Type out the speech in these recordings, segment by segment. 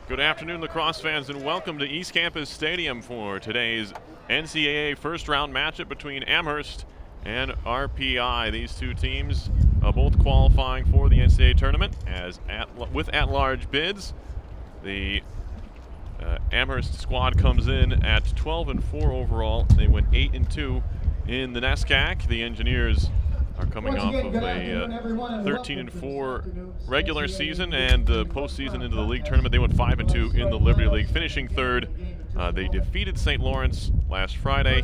Good afternoon, Lacrosse fans, and welcome to East Campus Stadium for today's NCAA first-round matchup between Amherst and RPI. These two teams both qualifying for the NCAA tournament with at-large bids. The Amherst squad comes in at 12-4 overall. They went 8-2 in the NESCAC. The Engineers are coming off of a 13-4 regular season and the postseason into the league tournament. They went 5-2 in the Liberty League, finishing third. They defeated St. Lawrence last Friday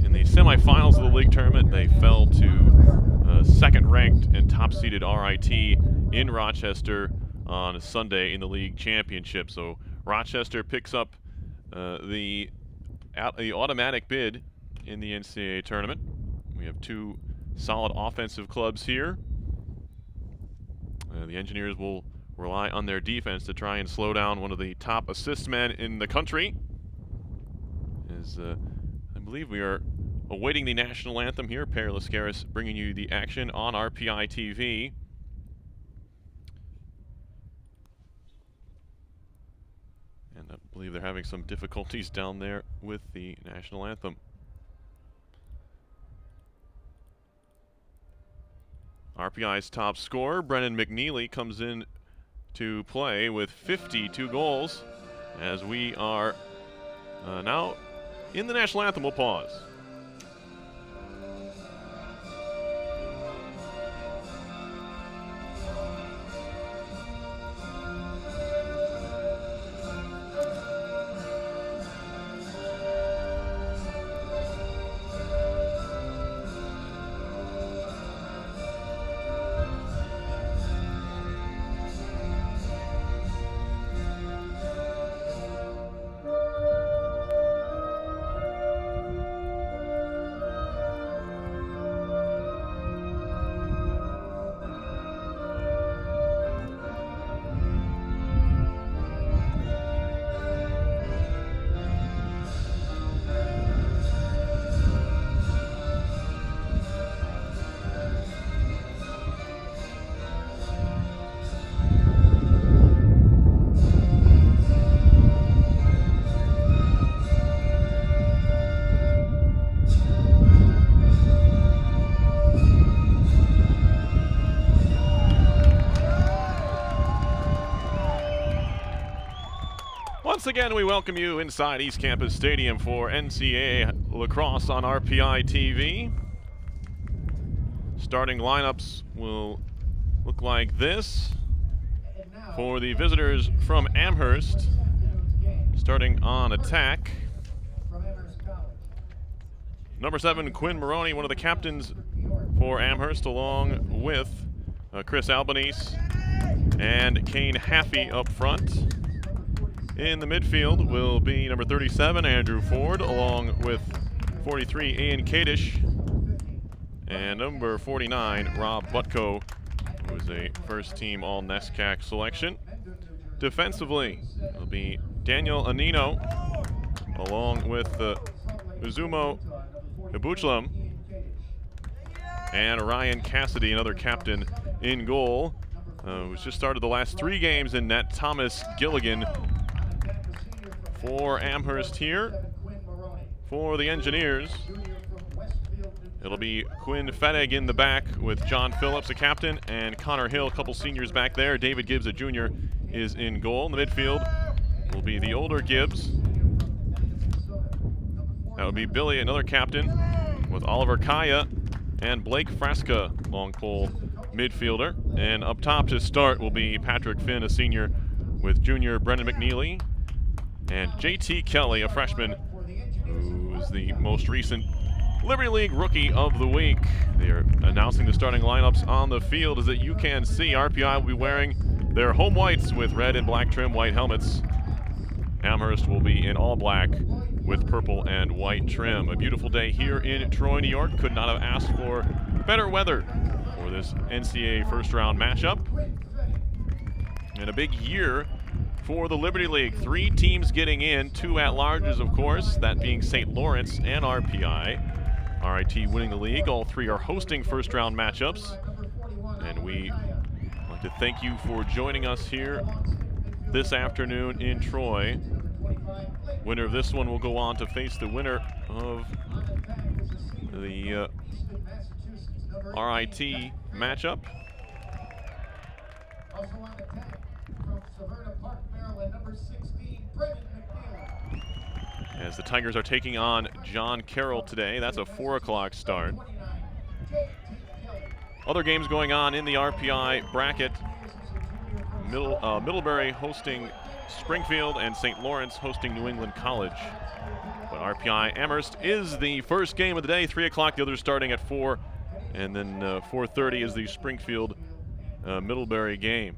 in the semifinals of the league tournament. They fell to second-ranked and top-seeded RIT in Rochester on Sunday in the league championship. So Rochester picks up the automatic bid in the NCAA tournament. We have two solid offensive clubs here. The Engineers will rely on their defense to try and slow down one of the top assist men in the country. As I believe we are awaiting the national anthem here. Perry Lascaris bringing you the action on RPI TV. And I believe they're having some difficulties down there with the national anthem. RPI's top scorer, Brennan McNeely, comes in to play with 52 goals. As we are now in the national anthem, we'll pause. Once again, we welcome you inside East Campus Stadium for NCAA Lacrosse on RPI TV. Starting lineups will look like this. For the visitors from Amherst, starting on attack, number 7, Quinn Maroney, one of the captains for Amherst, along with Chris Albanese and Kane Haffey up front. In the midfield will be number 37, Andrew Ford, along with 43, Ian Kadish, and number 49, Rob Butko, who is a first-team All-NESCAC selection. Defensively, it'll be Daniel Anino, along with Uzumo Ibuchlam, and Ryan Cassidy, another captain, in goal, who's just started the last 3 games in net. Thomas Gilligan for Amherst here. For the Engineers, it'll be Quinn Fettig in the back with John Phillips, a captain, and Connor Hill, a couple seniors back there. David Gibbs, a junior, is in goal. In the midfield will be the older Gibbs. That would be Billy, another captain, with Oliver Kaya and Blake Fresca, long pole midfielder. And up top to start will be Patrick Finn, a senior, with junior Brendan McNeely, and JT Kelly, a freshman, who is the most recent Liberty League Rookie of the Week. They are announcing the starting lineups on the field. As you can see, RPI will be wearing their home whites with red and black trim, white helmets. Amherst will be in all black with purple and white trim. A beautiful day here in Troy, New York. Could not have asked for better weather for this NCAA first-round matchup. And a big year for the Liberty League. 3 teams getting in, 2 at-larges, of course, that being St. Lawrence and RPI. RIT winning the league. All 3 are hosting first-round matchups. And we like to thank you for joining us here this afternoon in Troy. Winner of this one will go on to face the winner of the RIT matchup. As the Tigers are taking on John Carroll today. That's a 4 o'clock start. Other games going on in the RPI bracket. Middlebury hosting Springfield and St. Lawrence hosting New England College. But RPI Amherst is the first game of the day, 3 o'clock. The others starting at 4. And then 4:30 is the Springfield Middlebury game.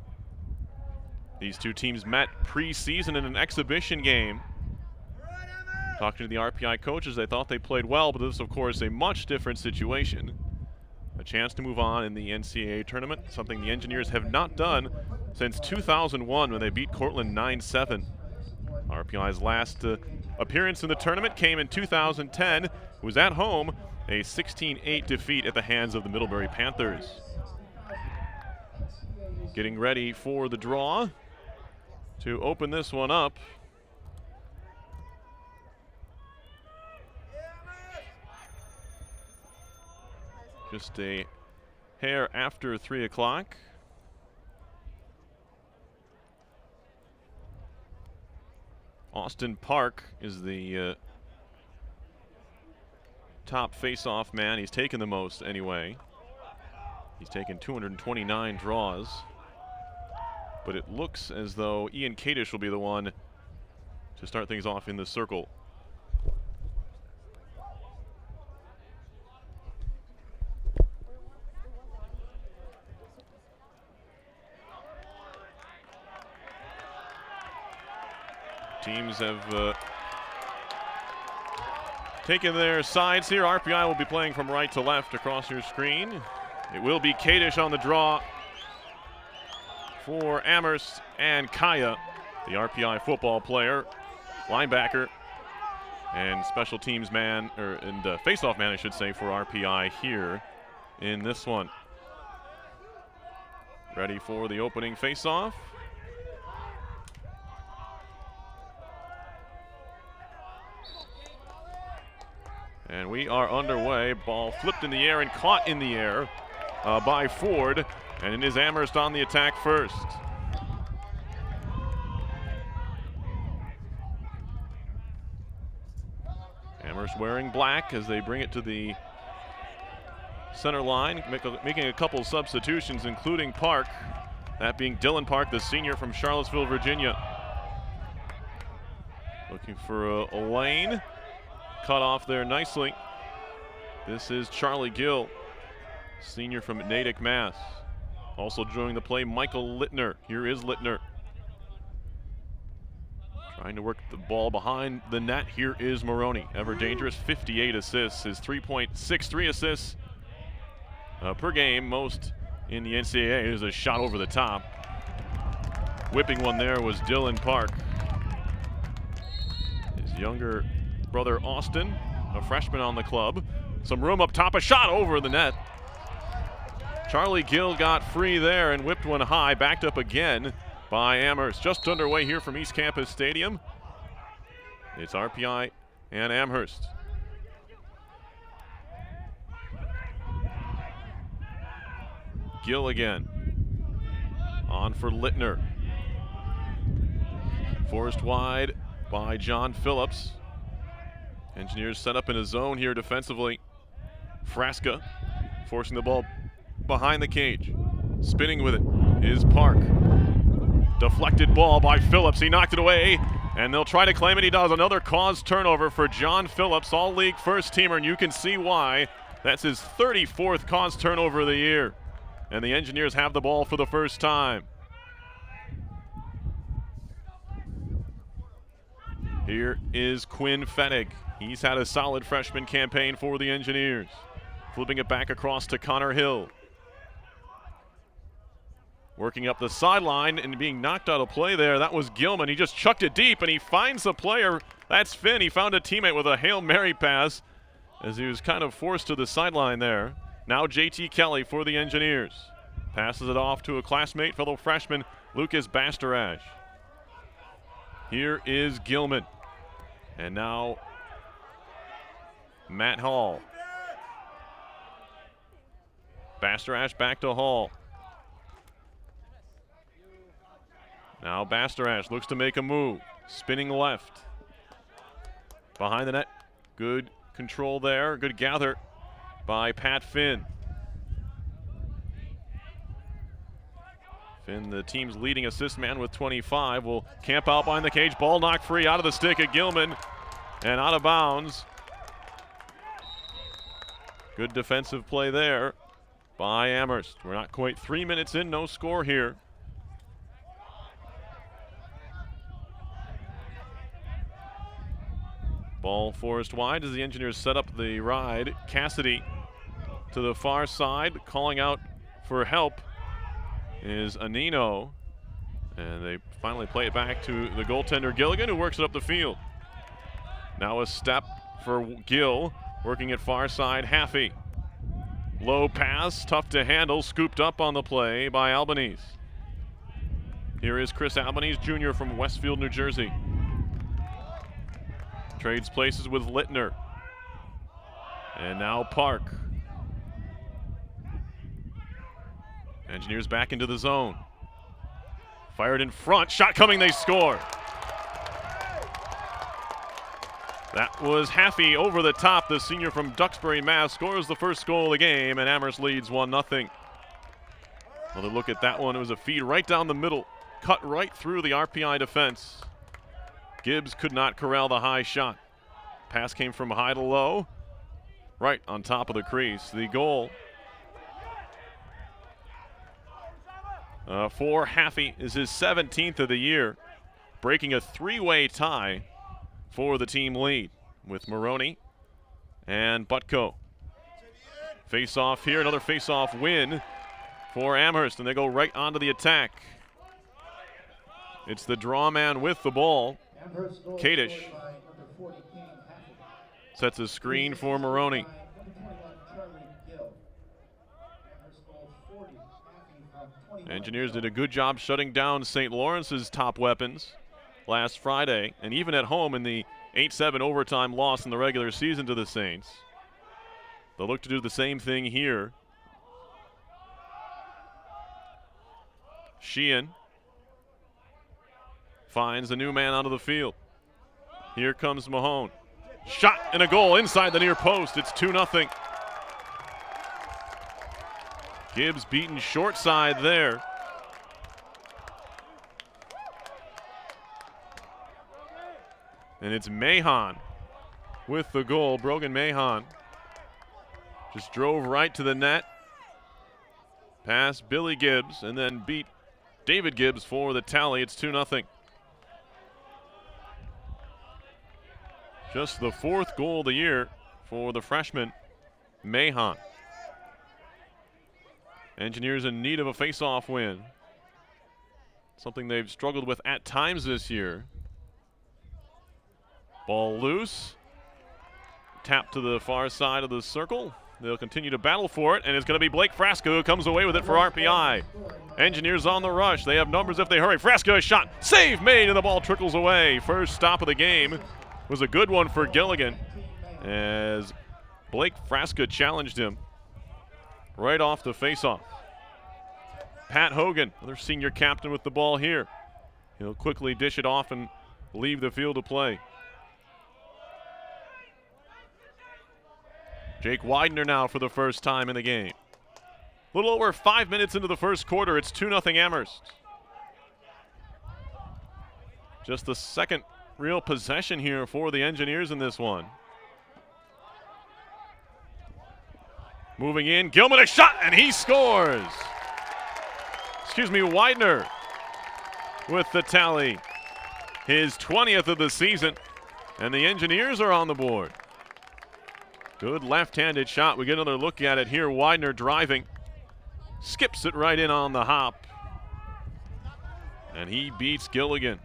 These two teams met preseason in an exhibition game. Talking to the RPI coaches, they thought they played well, but this, of course, a much different situation. A chance to move on in the NCAA tournament, something the Engineers have not done since 2001 when they beat Cortland 9-7. RPI's last appearance in the tournament came in 2010. It was at home, a 16-8 defeat at the hands of the Middlebury Panthers. Getting ready for the draw to open this one up. Just a hair after 3 o'clock. Austin Park is the top face-off man. He's taken the most anyway. He's taken 229 draws. But it looks as though Ian Kadish will be the one to start things off in the circle. Teams have taken their sides here. RPI will be playing from right to left across your screen. It will be Kadish on the draw for Amherst, and Kaya, the RPI football player, linebacker, and special teams man, and face-off man, I should say, for RPI here in this one. Ready for the opening face-off. And we are underway. Ball flipped in the air and caught in the air by Ford. And it is Amherst on the attack first. Amherst wearing black as they bring it to the center line, making a couple substitutions, including Park. That being Dylan Park, the senior from Charlottesville, Virginia. Looking for a lane. Cut off there nicely. This is Charlie Gill, senior from Natick, Mass. Also joining the play, Michael Littner. Here is Littner. Trying to work the ball behind the net. Here is Maroney. Ever dangerous, 58 assists. His 3.63 assists per game. Most in the NCAA. Is a shot over the top. Whipping one there was Dylan Park. His younger brother Austin, a freshman on the club. Some room up top, a shot over the net. Charlie Gill got free there and whipped one high, backed up again by Amherst. Just underway here from East Campus Stadium. It's RPI and Amherst. Gill again. On for Littner. Forced wide by John Phillips. Engineers set up in a zone here defensively. Frasca forcing the ball behind the cage. Spinning with it is Park. Deflected ball by Phillips. He knocked it away, and they'll try to claim it. He does. Another caused turnover for John Phillips, all-league first-teamer, and you can see why. That's his 34th caused turnover of the year. And the Engineers have the ball for the first time. Here is Quinn Fettig. He's had a solid freshman campaign for the Engineers. Flipping it back across to Connor Hill. Working up the sideline and being knocked out of play there. That was Gilman. He just chucked it deep and he finds the player. That's Finn. He found a teammate with a Hail Mary pass as he was kind of forced to the sideline there. Now JT Kelly for the Engineers. Passes it off to a classmate, fellow freshman, Lucas Bastarash. Here is Gilman. And now Matt Hall. Bastarash back to Hall. Now Bastarash looks to make a move. Spinning left. Behind the net. Good control there. Good gather by Pat Finn. Finn, the team's leading assist man with 25, will camp out behind the cage. Ball knocked free out of the stick at Gilman and out of bounds. Good defensive play there by Amherst. We're not quite 3 minutes in, no score here. Ball forced wide as the Engineers set up the ride. Cassidy to the far side, calling out for help is Anino. And they finally play it back to the goaltender Gilligan, who works it up the field. Now a step for Gill, working at far side, Haffey. Low pass, tough to handle, scooped up on the play by Albanese. Here is Chris Albanese Jr. from Westfield, New Jersey. Trades places with Littner. And now Park. Engineers back into the zone. Fired in front, shot coming, they score. That was Haffey over the top. The senior from Duxbury, Mass. scores the first goal of the game, and Amherst leads 1-0. Another look at that one. It was a feed right down the middle, cut right through the RPI defense. Gibbs could not corral the high shot. Pass came from high to low, right on top of the crease. The goal for Haffey is his 17th of the year, breaking a three-way tie for the team lead with Maroney and Butko. Face-off here, another face-off win for Amherst, and they go right onto the attack. It's the draw man with the ball. Kadish sets a screen for Maroney. Engineers did a good job shutting down St. Lawrence's top weapons last Friday, and even at home in the 8-7 overtime loss in the regular season to the Saints. They'll look to do the same thing here. Sheehan finds a new man onto the field. Here comes Mahone. Shot and a goal inside the near post. It's 2-0. Gibbs beaten short side there. And it's Mahon with the goal. Brogan Mahon just drove right to the net. Past Billy Gibbs and then beat David Gibbs for the tally. It's 2-0. Just the fourth goal of the year for the freshman, Mahon. Engineers in need of a face-off win. Something they've struggled with at times this year. Ball loose. Tap to the far side of the circle. They'll continue to battle for it, and it's going to be Blake Frasca who comes away with it for RPI. Engineers on the rush. They have numbers if they hurry. Frasca, a shot. Save made, and the ball trickles away. First stop of the game was a good one for Gilligan as Blake Frasca challenged him right off the faceoff. Pat Hogan, another senior captain with the ball here. He'll quickly dish it off and leave the field of play. Jake Widener now for the first time in the game. A little over 5 minutes into the first quarter, it's 2-0 Amherst. Just the second real possession here for the Engineers in this one. Moving in, Gilman a shot, and he scores. Widener with the tally. His 20th of the season, and the Engineers are on the board. Good left-handed shot. We get another look at it here. Widener driving. Skips it right in on the hop. And he beats Gilligan.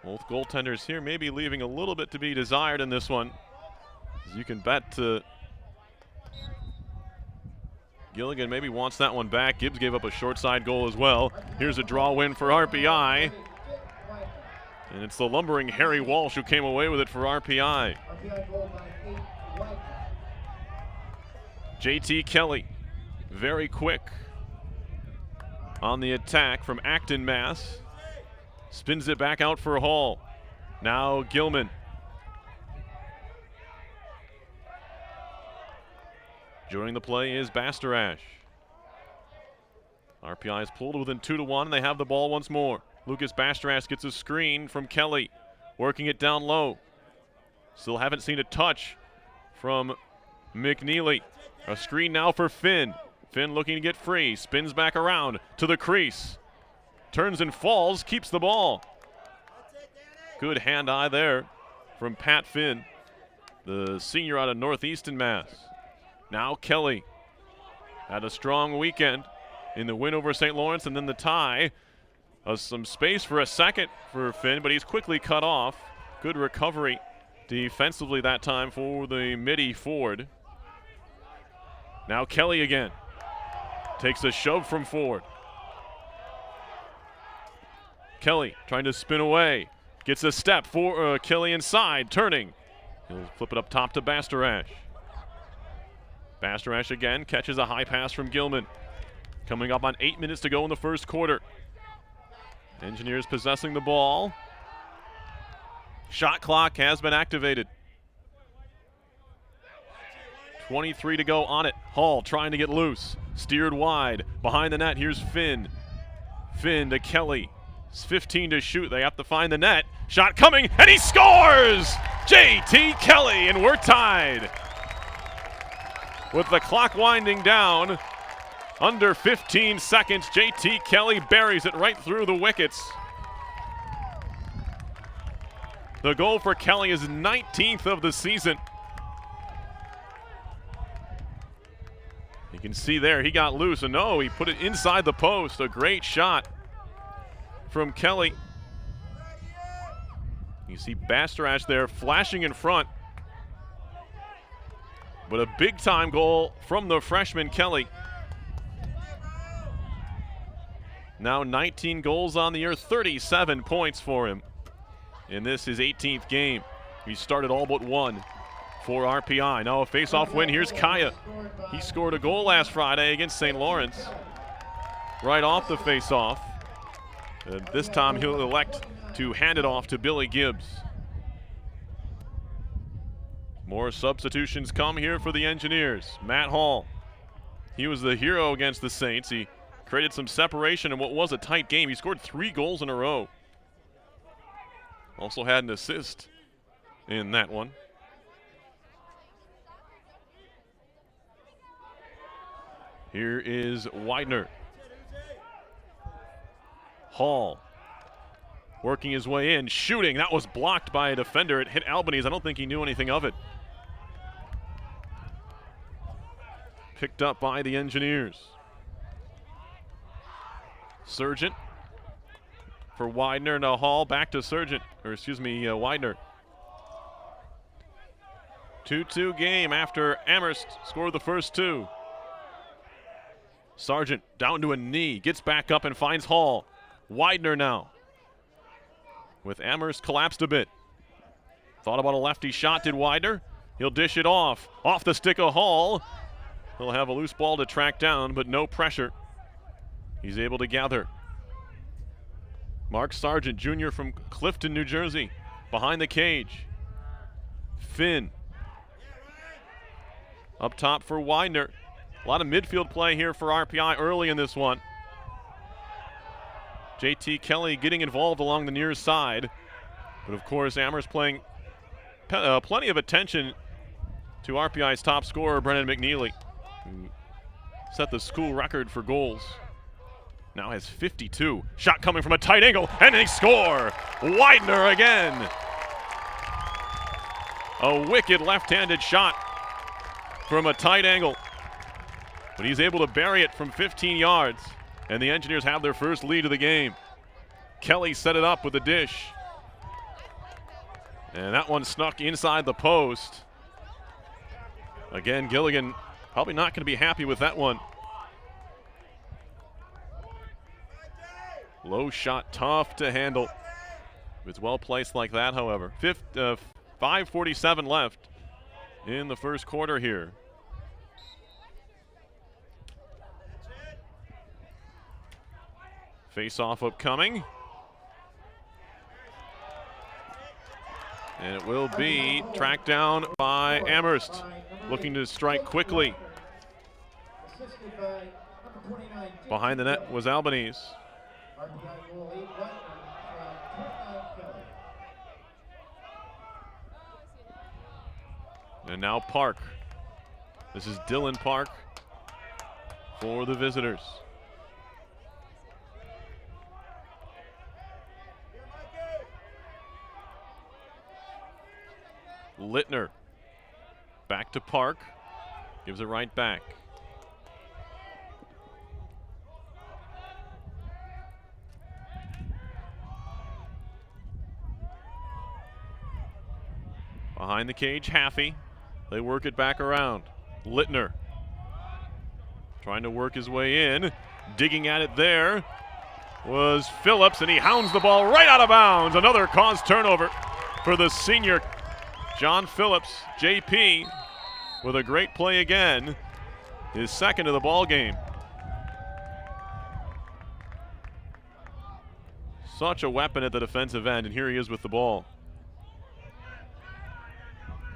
Both goaltenders here maybe leaving a little bit to be desired in this one. As you can bet Gilligan maybe wants that one back. Gibbs gave up a short side goal as well. Here's a draw win for RPI. And it's the lumbering Harry Walsh who came away with it for RPI. JT Kelly, very quick on the attack from Acton, Mass. Spins it back out for Hall. Now Gilman. Joining the play is Bastarash. RPI is pulled within 2-1, and they have the ball once more. Lucas Bastarash gets a screen from Kelly, working it down low. Still haven't seen a touch from McNeely. A screen now for Finn. Finn looking to get free, spins back around to the crease. Turns and falls, keeps the ball. Good hand-eye there from Pat Finn, the senior out of Northeastern Mass. Now Kelly had a strong weekend in the win over St. Lawrence and then the tie. Some space for a second for Finn, but he's quickly cut off. Good recovery defensively that time for the midi Ford. Now Kelly again. Takes a shove from Ford. Kelly trying to spin away. Gets a step for Kelly inside, turning. He'll flip it up top to Bastarash. Bastarash again catches a high pass from Gilman. Coming up on 8 minutes to go in the first quarter. Engineers possessing the ball. Shot clock has been activated. 23 to go on it. Hall trying to get loose. Steered wide. Behind the net, here's Finn. Finn to Kelly. It's 15 to shoot. They have to find the net. Shot coming, and he scores! JT Kelly, and we're tied. With the clock winding down, under 15 seconds, JT Kelly buries it right through the wickets. The goal for Kelly is 19th of the season. You can see there, he got loose, and no, he put it inside the post. A great shot from Kelly. You see Bastarash there flashing in front. But a big-time goal from the freshman Kelly. Now 19 goals on the year, 37 points for him. And this is 18th game. He started all but one for RPI. Now a face-off win. Here's Kaya. He scored a goal last Friday against St. Lawrence. Right off the face-off. This time he'll elect to hand it off to Billy Gibbs. More substitutions come here for the Engineers. Matt Hall. He was the hero against the Saints. He created some separation in what was a tight game. He scored 3 goals in a row. Also had an assist in that one. Here is Widener. Hall working his way in, shooting. That was blocked by a defender. It hit Albanese. I don't think he knew anything of it. Picked up by the Engineers. Sargent for Widener. Now Hall back to Sargent, or excuse me, Widener. 2-2 game after Amherst scored the first 2. Sargent down to a knee, gets back up and finds Hall. Widener now. With Amherst collapsed a bit. Thought about a lefty shot, did Widener. He'll dish it off the stick of Hall. He'll have a loose ball to track down, but no pressure. He's able to gather. Mark Sargent, Jr. from Clifton, New Jersey, behind the cage. Finn. Up top for Widener. A lot of midfield play here for RPI early in this one. JT Kelly getting involved along the near side. But of course, Amherst playing plenty of attention to RPI's top scorer, Brennan McNeely, who set the school record for goals. Now has 52. Shot coming from a tight angle, and they score! Widener again! A wicked left-handed shot from a tight angle. But he's able to bury it from 15 yards, and the Engineers have their first lead of the game. Kelly set it up with a dish. And that one snuck inside the post. Again, Gilligan probably not going to be happy with that one. Low shot, tough to handle. It's well placed like that, however. 5:47 left in the first quarter here. Face-off upcoming. And it will be tracked down by Amherst, looking to strike quickly. Behind the net was Albanese. And now Park. This is Dylan Park for the visitors. Littner back to Park, gives it right back. Behind the cage, Haffey. They work it back around. Littner trying to work his way in. Digging at it there was Phillips, and he hounds the ball right out of bounds. Another caused turnover for the senior John Phillips. JP with a great play again. His second of the ball game. Such a weapon at the defensive end, and here he is with the ball.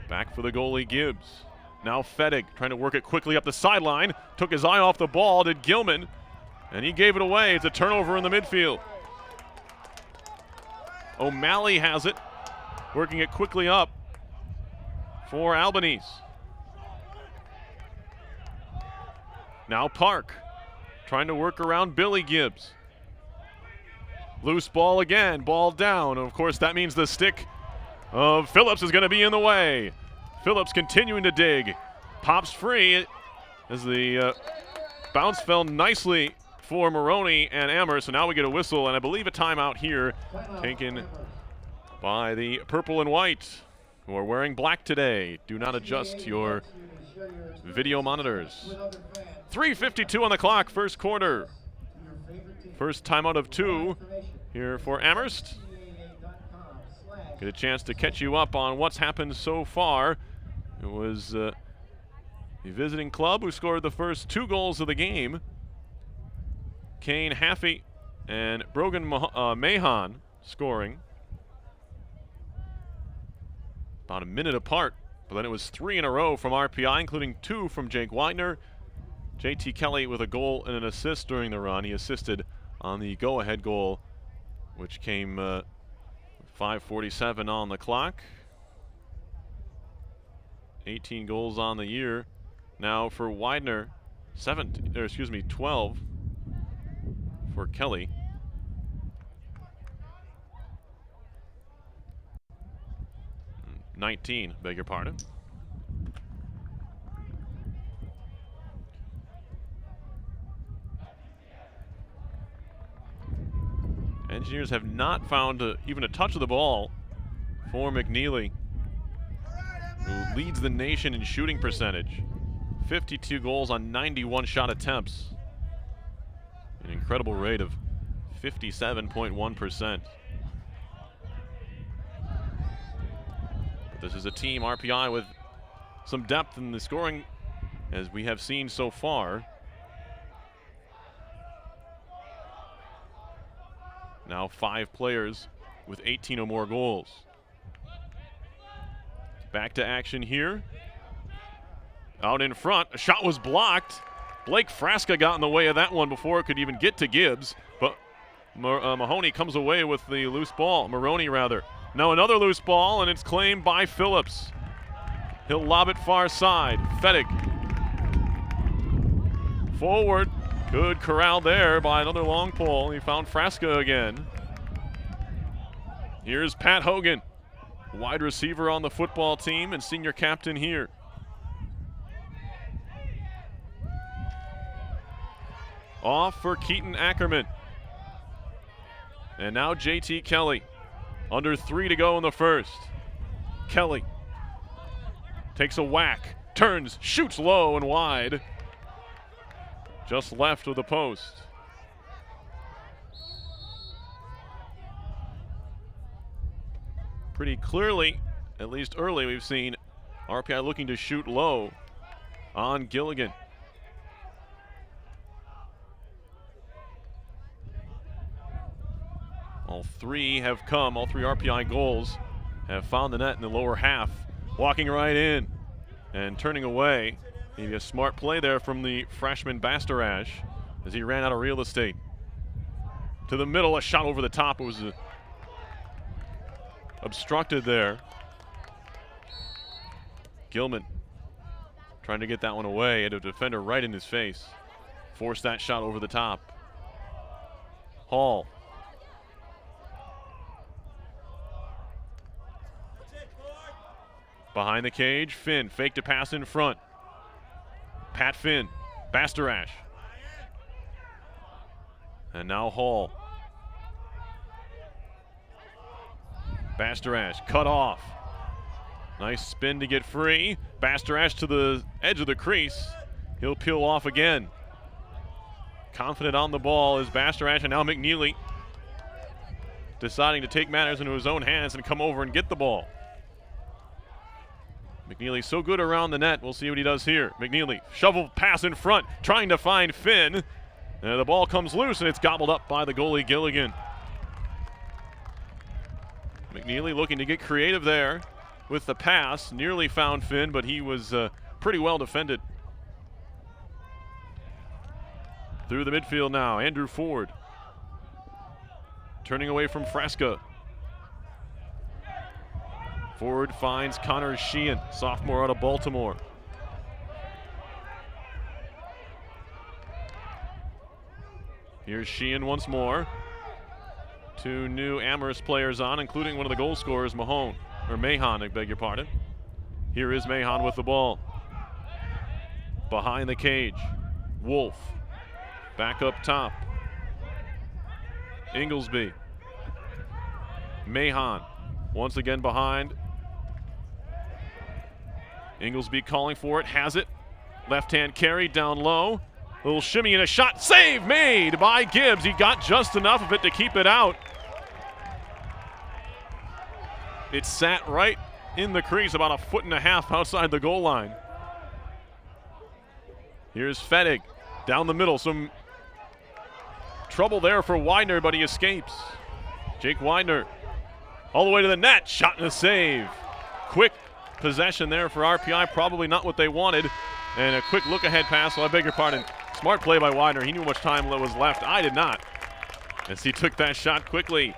Back for the goalie, Gibbs. Now Fettig trying to work it quickly up the sideline. Took his eye off the ball, did Gilman, and he gave it away. It's a turnover in the midfield. O'Malley has it, working it quickly up for Albanese. Now Park trying to work around Billy Gibbs. Loose ball again, ball down. Of course, that means the stick of Phillips is going to be in the way. Phillips continuing to dig. Pops free as the bounce fell nicely for Maroney and Amherst. So now we get a whistle and I believe a timeout here taken by the purple and white, who are wearing black today. Do not adjust your video monitors. 3:52 on the clock, first quarter. First timeout of two here for Amherst. Get a chance to catch you up on what's happened so far. It was the visiting club who scored the first 2 goals of the game. Kane Haffey and Brogan Mahon scoring. About a minute apart, but then it was 3 in a row from RPI, including 2 from Jake Widener. JT Kelly with a goal and an assist during the run. He assisted on the go-ahead goal, which came 5:47 on the clock. 18 goals on the year. Now for Widener, 12 for Kelly. $19, beg your pardon. Engineers have not found even a touch of the ball for McNeely, who leads the nation in shooting percentage. 52 goals on 91 shot attempts. An incredible rate of 57.1%. But this is a team, RPI, with some depth in the scoring, as we have seen so far. Now 5 players with 18 or more goals. Back to action here. Out in front, a shot was blocked. Blake Frasca got in the way of that one before it could even get to Gibbs, but Mahoney comes away with the loose ball, Maroney rather. Now another loose ball, and it's claimed by Phillips. He'll lob it far side. Fettig. Forward. Good corral there by another long pole. He found Frasca again. Here's Pat Hogan, wide receiver on the football team and senior captain here. Off for Keaton Ackerman. And now JT Kelly. Under 3 to go in the first. Kelly takes a whack, turns, shoots low and wide. Just left of the post. Pretty clearly, at least early, we've seen RPI looking to shoot low on Gilligan. All three RPI goals have found the net in the lower half. Walking right in and turning away. Maybe a smart play there from the freshman Bastarash as he ran out of real estate. To the middle, a shot over the top. It was obstructed there. Gilman trying to get that one away, and a defender right in his face. Forced that shot over the top. Hall. Behind the cage, Finn faked a pass in front. Pat Finn, Bastarash. And now Hall. Bastarash cut off. Nice spin to get free. Bastarash to the edge of the crease. He'll peel off again. Confident on the ball is Bastarash, and now McNeely deciding to take matters into his own hands and come over and get the ball. McNeely so good around the net. We'll see what he does here. McNeely, shovel pass in front, trying to find Finn. The ball comes loose, and it's gobbled up by the goalie, Gilligan. McNeely looking to get creative there with the pass. Nearly found Finn, but he was pretty well defended. Through the midfield now, Andrew Ford. Turning away from Fresca. Ford finds Connor Sheehan, sophomore out of Baltimore. Here's Sheehan once more. Two new Amherst players on, including one of the goal scorers, Mahon, I beg your pardon. Here is Mahon with the ball. Behind the cage, Wolf. Back up top. Inglesby. Mahon, once again behind. Inglesby calling for it, has it. Left-hand carry down low. Little shimmy and a shot. Save made by Gibbs. He got just enough of it to keep it out. It sat right in the crease, about 1.5 feet outside the goal line. Here's Fettig down the middle. Some trouble there for Widener, but he escapes. Jake Widener all the way to the net. Shot and a save. Quick possession there for RPI. Probably not what they wanted. And a quick look-ahead pass. So I beg your pardon. Smart play by Widener. He knew how much time was left. I did not, as he took that shot quickly.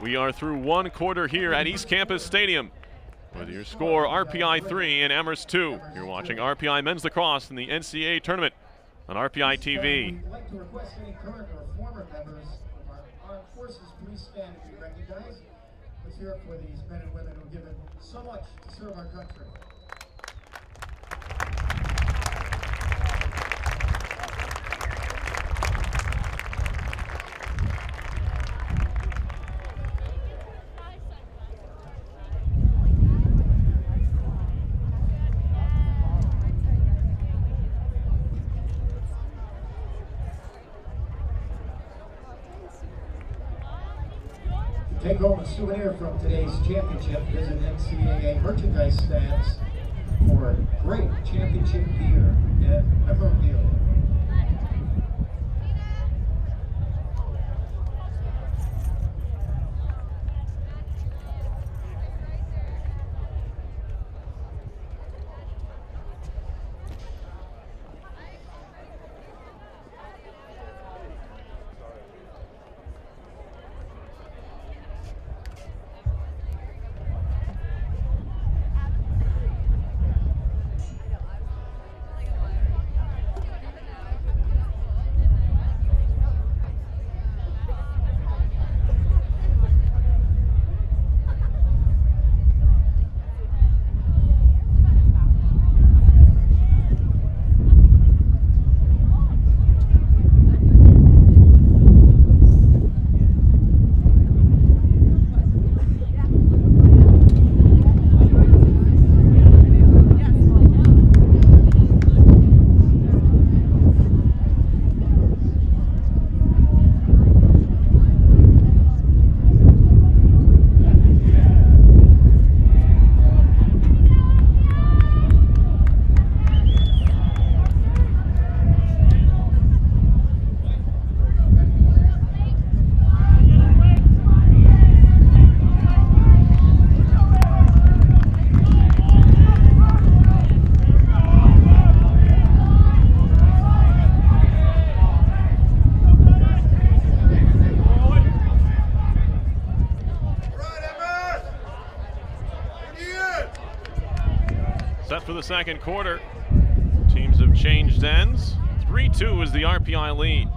We are through one quarter here at East Campus Stadium. With your score, RPI 3 and Amherst 2. You're watching RPI Men's Lacrosse in the NCAA Tournament on RPI TV. We'd like to request any current or former members of our armed forces please stand and be recognized. Let's hear it for these men and women who've given so much to serve our country. Take home a souvenir from today's championship. Visit NCAA merchandise stands for great championship gear at Memorial. Set for the second quarter. Teams have changed ends. 3-2 is the RPI lead.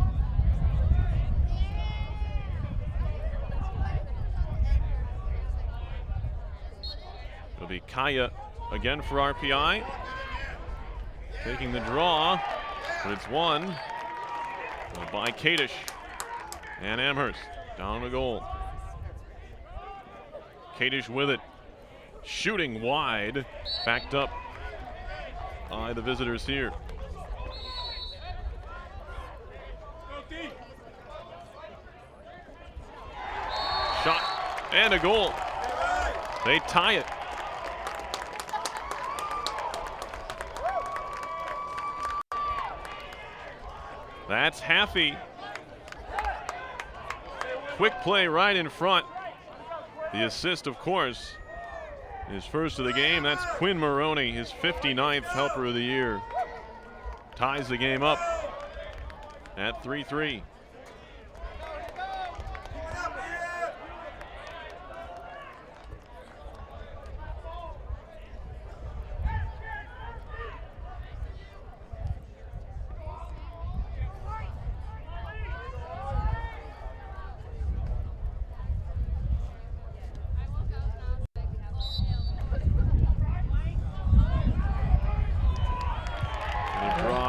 It'll be Kaya again for RPI. Taking the draw, but it's won by Kadish and Amherst. Down the goal. Kadish with it. Shooting wide. Backed up by the visitors here. Shot and a goal. They tie it. That's Haffey. Quick play right in front. The assist, of course, his first of the game. That's Quinn Maroney, his 59th helper of the year. Ties the game up at 3-3.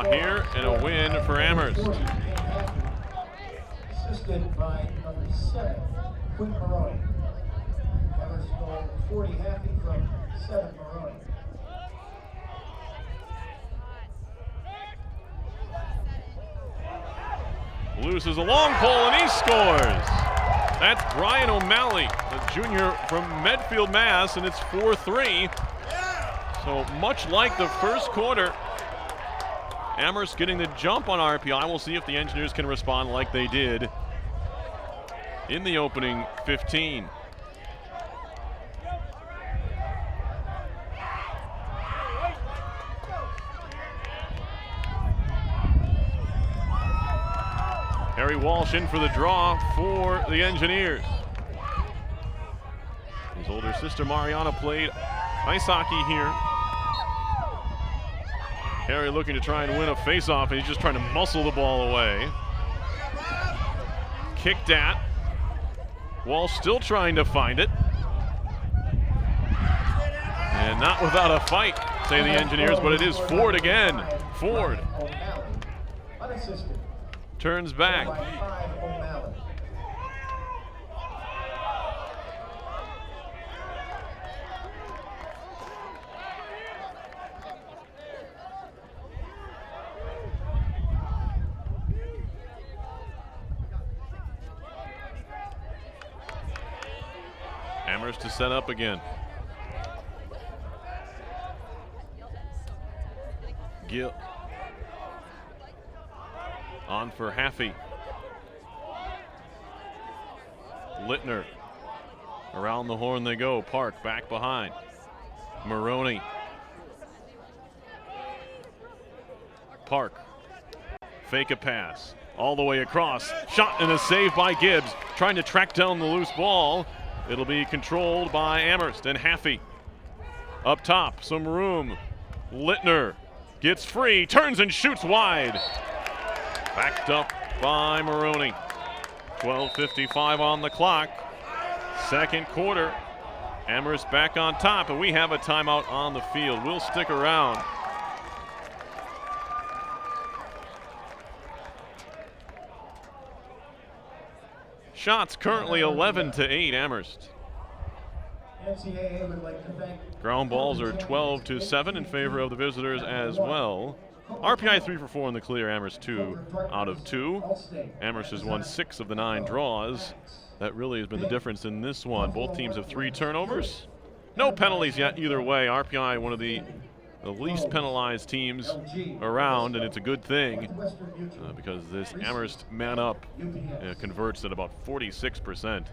Here and a win for Amherst. Assisted by number 7, Quinn Maroney. Amherst goal 40 Haffey from 7 Maroney. Loses a long pole and he scores. That's Brian O'Malley, a junior from Medfield, Mass, and it's 4-3. So much like the first quarter, Amherst getting the jump on RPI. We'll see if the Engineers can respond like they did in the opening 15. Harry Walsh in for the draw for the Engineers. His older sister Mariana played ice hockey here. Harry looking to try and win a face-off, and he's just trying to muscle the ball away. Kicked at. Walsh still trying to find it. And not without a fight, say the Engineers, but it is Ford again. Ford turns back. Amherst to set up again. Gill on for Haffey. Littner. Around the horn they go. Park back behind. Maroney. Park. Fake a pass. All the way across. Shot and a save by Gibbs. Trying to track down the loose ball. It'll be controlled by Amherst and Haffey. Up top, some room. Littner gets free, turns and shoots wide. Backed up by Maroney. 12:55 on the clock. Second quarter. Amherst back on top, and we have a timeout on the field. We'll stick around. Shots currently 11-8 Amherst. NCAA would like to thank. Ground balls are 12-7 in favor of the visitors as well. RPI 3 for 4 in the clear. Amherst 2 out of 2. Amherst has won 6 of the 9 draws. That really has been the difference in this one. Both teams have 3 turnovers. No penalties yet either way. RPI, one of the least penalized teams around, and it's a good thing because this Amherst man up converts at about 46%.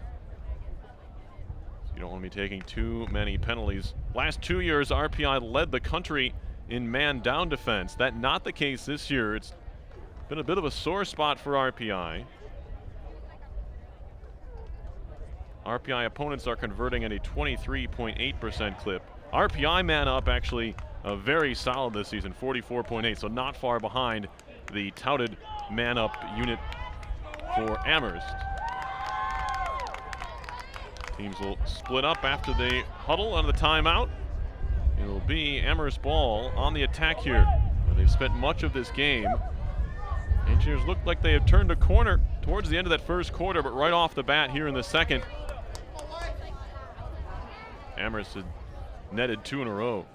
You don't want to be taking too many penalties. Last 2 years, RPI led the country in man down defense. That not the case this year. It's been a bit of a sore spot for RPI. RPI opponents are converting at a 23.8% clip. RPI man up actually very solid this season, 44.8, so not far behind the touted man-up unit for Amherst. Teams will split up after they huddle on the timeout. It will be Amherst ball on the attack here, where they've spent much of this game. Engineers look like they have turned a corner towards the end of that first quarter, but right off the bat here in the second, Amherst had netted 2 in a row.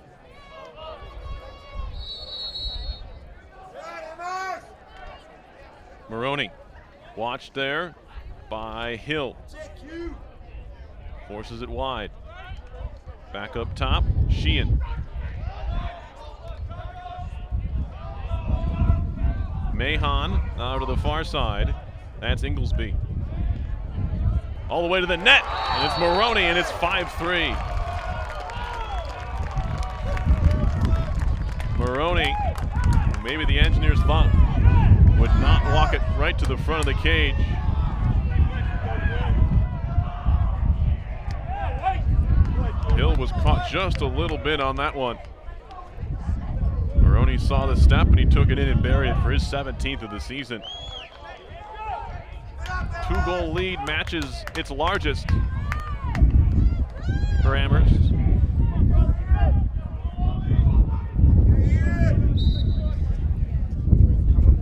Maroney watched there by Hill. Forces it wide. Back up top, Sheehan. Mahon out to the far side. That's Inglesby. All the way to the net, and it's Maroney, and it's 5-3. Maroney, maybe the Engineers thought would not walk it right to the front of the cage. Hill was caught just a little bit on that one. Maroney saw the step and he took it in and buried it for his 17th of the season. 2-goal lead matches its largest for Amherst.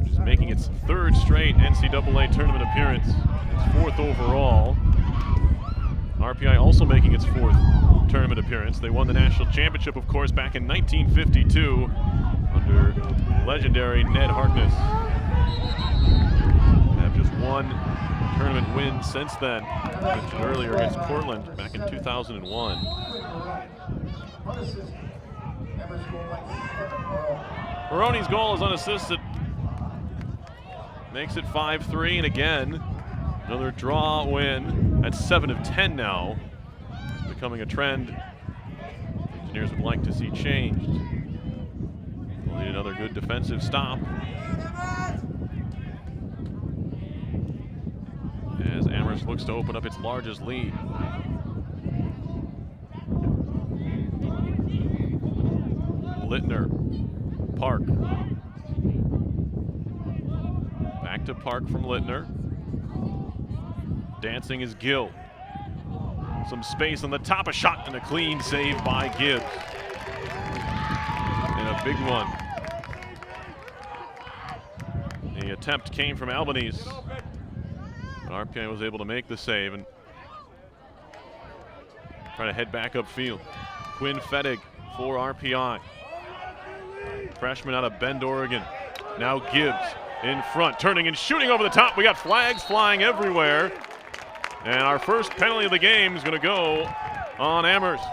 Just making its 3rd straight NCAA tournament appearance. Its 4th overall. RPI also making its 4th tournament appearance. They won the national championship, of course, back in 1952 under legendary Ned Harkness. They have just one tournament win since then, mentioned earlier against Portland back in 2001. Maroney's goal is unassisted. Makes it 5-3, and again, another draw win at 7 of 10 now. It's becoming a trend Engineers would like to see changed. They'll need another good defensive stop. As Amherst looks to open up its largest lead. Littner, Park. Back to Park from Littner. Dancing is Gill. Some space on the top, a shot and a clean save by Gibbs. And a big one. The attempt came from Albanese. But RPI was able to make the save and try to head back upfield. Quinn Fettig for RPI. Freshman out of Bend, Oregon. Now Gibbs in front, turning and shooting over the top. We got flags flying everywhere. And our first penalty of the game is going to go on Amherst.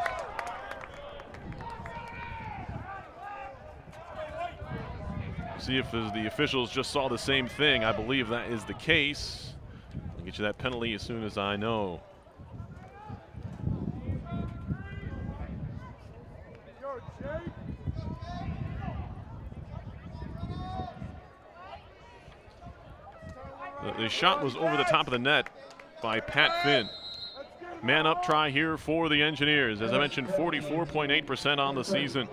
See if the officials just saw the same thing. I believe that is the case. I'll get you that penalty as soon as I know. The shot was over the top of the net by Pat Finn. Man up try here for the Engineers. As I mentioned, 44.8% on the season.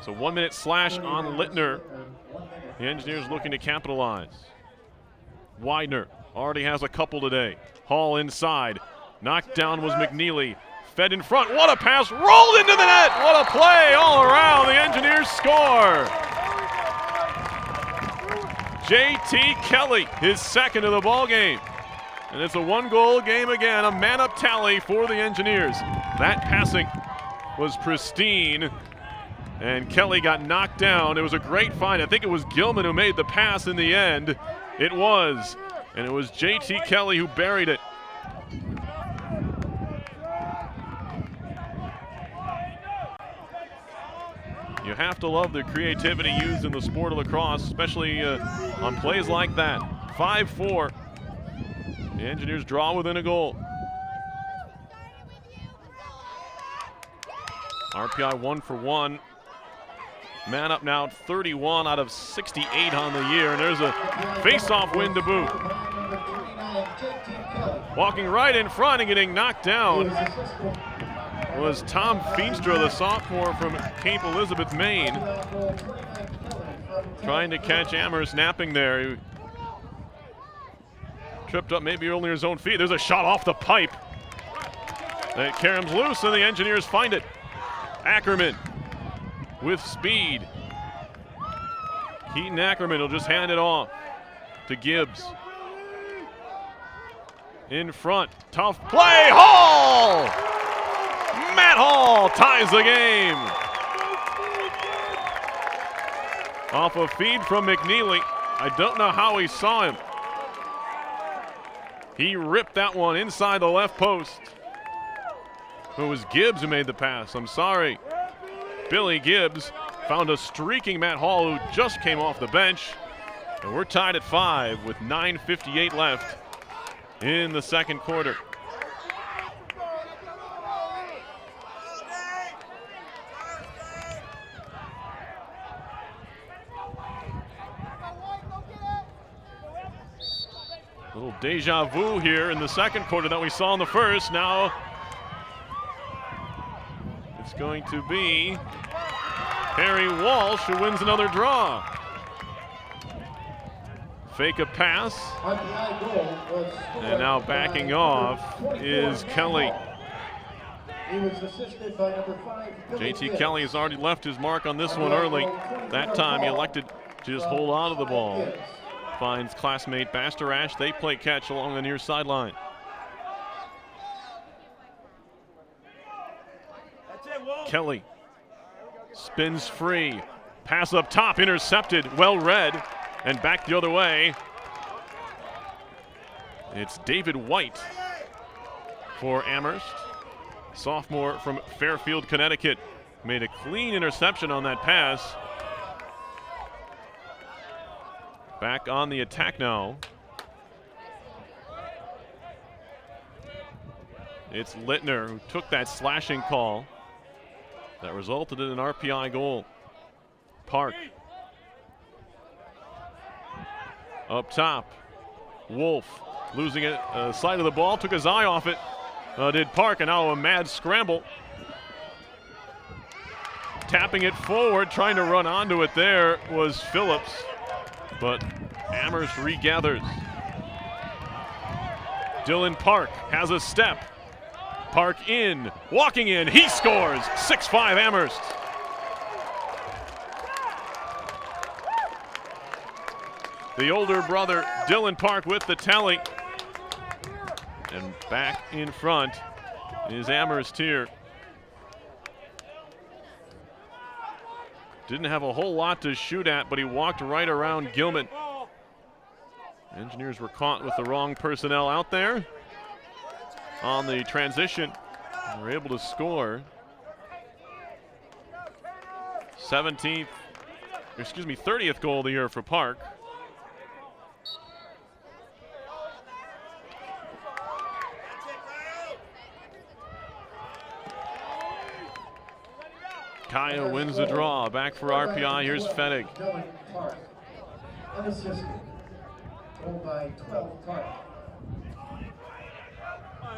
So 1 minute slash on Littner. The Engineers looking to capitalize. Widener already has a couple today. Hall inside. Knocked down was McNeely. Fed in front. What a pass. Rolled into the net. What a play all around. The Engineers score. J.T. Kelly, his second of the ball game. And it's a 1-goal game again, a man-up tally for the Engineers. That passing was pristine, and Kelly got knocked down. It was a great find. I think it was Gilman who made the pass in the end. It was, and it was J.T. Kelly who buried it. You have to love the creativity used in the sport of lacrosse, especially on plays like that. 5-4. The Engineers draw within a goal. RPI 1 for 1. Man up now, 31 out of 68 on the year, and there's a face-off win to boot. Walking right in front and getting knocked down. was Tom Feenstra, the sophomore from Cape Elizabeth, Maine, trying to catch Amherst napping there. He tripped up maybe only his own feet. There's a shot off the pipe. That caroms loose, and the Engineers find it. Ackerman with speed. Keaton Ackerman will just hand it off to Gibbs. In front, tough play, Hall! Matt Hall ties the game. Off a feed from McNeely. I don't know how he saw him. He ripped that one inside the left post. It was Gibbs who made the pass, I'm sorry. Billy Gibbs found a streaking Matt Hall who just came off the bench. And we're tied at 5 with 9:58 left in the second quarter. A little deja vu here in the second quarter that we saw in the first. Now it's going to be Harry Walsh who wins another draw. Fake a pass. And now backing off is Kelly. JT Kelly has already left his mark on this one early. That time he elected to just hold on to the ball. Finds classmate Bastarash. They play catch along the near sideline. Kelly spins free. Pass up top, intercepted, well read, and back the other way. It's David White for Amherst. Sophomore from Fairfield, Connecticut. Made a clean interception on that pass. Back on the attack now. It's Littner who took that slashing call that resulted in an RPI goal. Park. Up top. Wolf losing it, sight of the ball, took his eye off it. Did Park, and now a mad scramble. Tapping it forward, trying to run onto it there was Phillips. But Amherst regathers. Dylan Park has a step. Park in, walking in, he scores. 6-5 Amherst. The older brother, Dylan Park, with the tally. And back in front is Amherst here. Didn't have a whole lot to shoot at, but he walked right around Gilman. Engineers were caught with the wrong personnel out there on the transition. They were able to score. 30th goal of the year for Park. Kaya wins the draw. Back for RPI. Here's Fettig.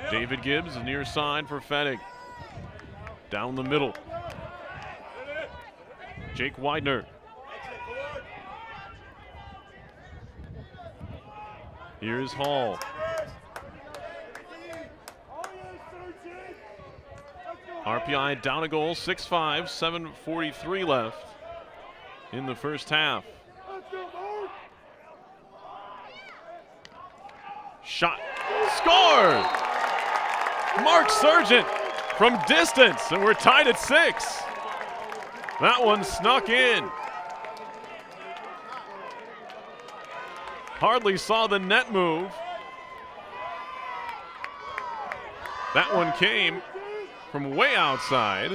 David Gibbs, near side for Fettig. Down the middle. Jake Widener. Here's Hall. RPI down a goal, 6-5, 7:43 left in the first half. Shot, score! Mark Sargent from distance, and we're tied at 6. That one snuck in. Hardly saw the net move. That one came from way outside.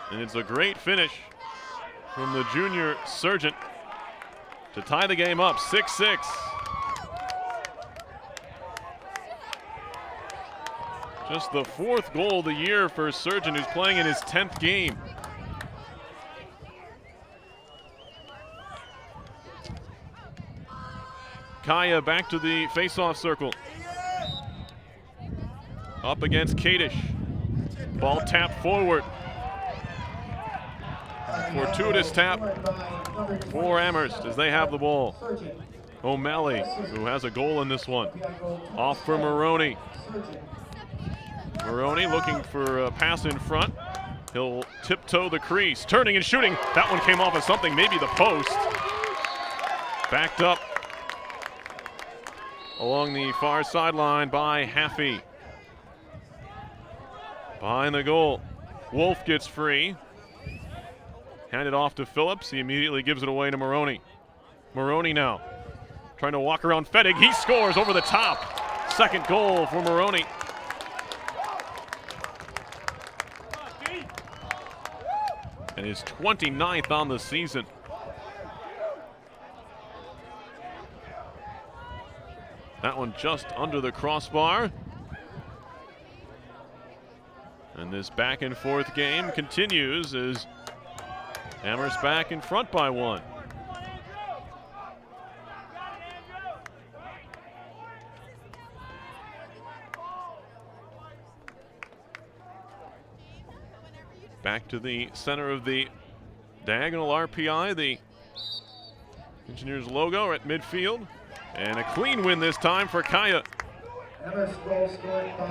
And it's a great finish from the junior Sargent to tie the game up 6-6. Just the 4th goal of the year for Sargent, who's playing in his 10th game. Kaya back to the face-off circle. up against Kadish. Ball tapped forward. Fortuitous tap for Amherst as they have the ball. O'Malley, who has a goal in this one. Off for Maroney. Maroney looking for a pass in front. He'll tiptoe the crease, turning and shooting. That one came off of something, maybe the post. Backed up along the far sideline by Haffey. Behind the goal, Wolf gets free. Handed off to Phillips. He immediately gives it away to Maroney. Maroney now trying to walk around Fettig. He scores over the top. Second goal for Maroney. And his 29th on the season. That one just under the crossbar. And this back and forth game continues as Amherst back in front by one. Back to the center of the diagonal RPI, the Engineers logo at midfield. And a clean win this time for Kaya.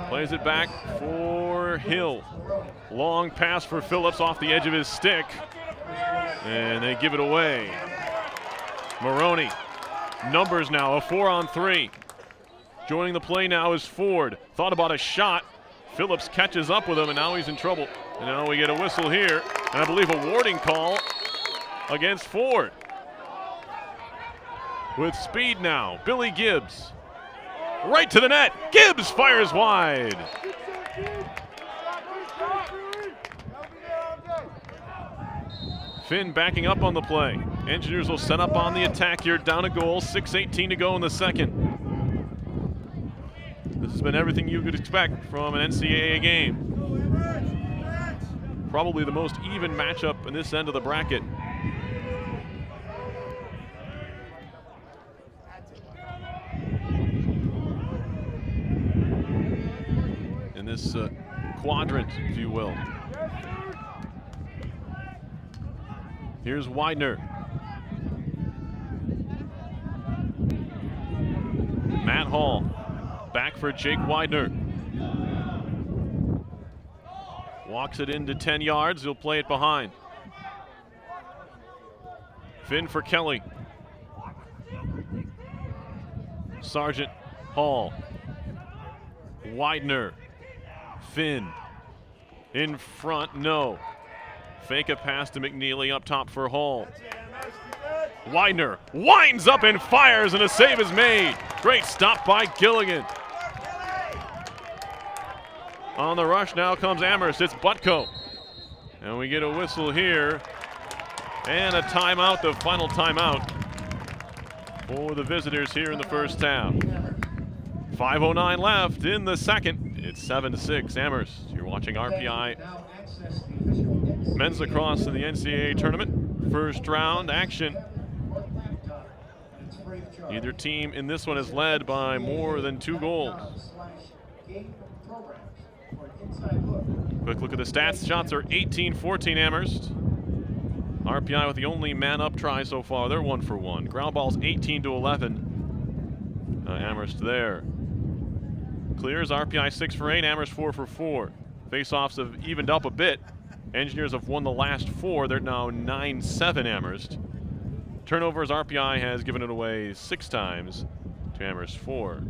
Plays it back for Hill. Long pass for Phillips off the edge of his stick. And they give it away. Maroney. Numbers now, a 4-on-3. Joining the play now is Ford. Thought about a shot. Phillips catches up with him, and now he's in trouble. And now we get a whistle here, and I believe a warding call against Ford. With speed now, Billy Gibbs. Right to the net. Gibbs fires wide. Finn backing up on the play. Engineers will set up on the attack here, down a goal, 6:18 to go in the second. This has been everything you could expect from an NCAA game. Probably the most even matchup in this end of the bracket. In this quadrant, if you will. Here's Widener. Matt Hall. Back for Jake Widener. Walks it into 10 yards. He'll play it behind. Finn for Kelly. Sargent, Hall. Widener. Finn. In front, no. Fake a pass to McNeely up top for Hall. Widener winds up and fires, and a save is made. Great stop by Gilligan. On the rush now comes Amherst. It's Butko. And we get a whistle here. And a timeout, the final timeout for the visitors here in the first half. 5:09 left in the second. It's 7-6 Amherst. You're watching RPI Men's Lacrosse in the NCAA tournament. First round action. Neither team in this one is led by more than 2 goals. Quick look at the stats. Shots are 18-14 Amherst. RPI with the only man-up try so far. They're 1 for 1. Ground balls 18-11. Amherst there. Clears. RPI 6 for 8. Amherst 4 for 4. Face-offs have evened up a bit. Engineers have won the last 4. They're now 9-7 Amherst. Turnovers, RPI has given it away 6 times to Amherst 4.